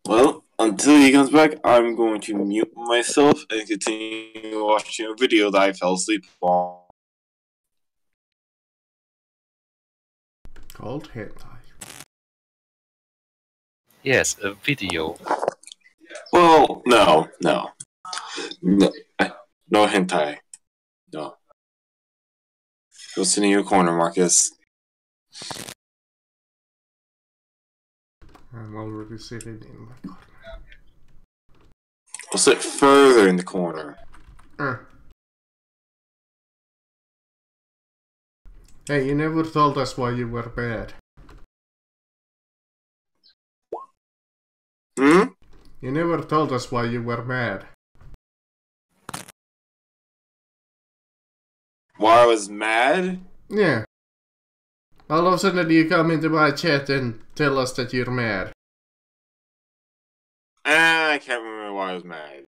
Well, until he comes back, I'm going to mute myself and continue watching a video that I fell asleep on. Called hentai. Yes, a video. Well, no, no hentai. No. Go sit in your corner, Marcus. I'm already sitting in my corner. Go sit further in the corner. Hey, you never told us why you were bad. Hmm? You never told us why you were mad. Why I was mad? Yeah. All of a sudden you come into my chat and tell us that you're mad. I can't remember why I was mad.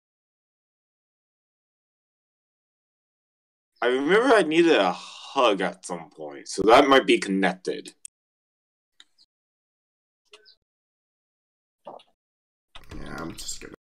I remember I needed a hug at some point, so that might be connected. I'm just gonna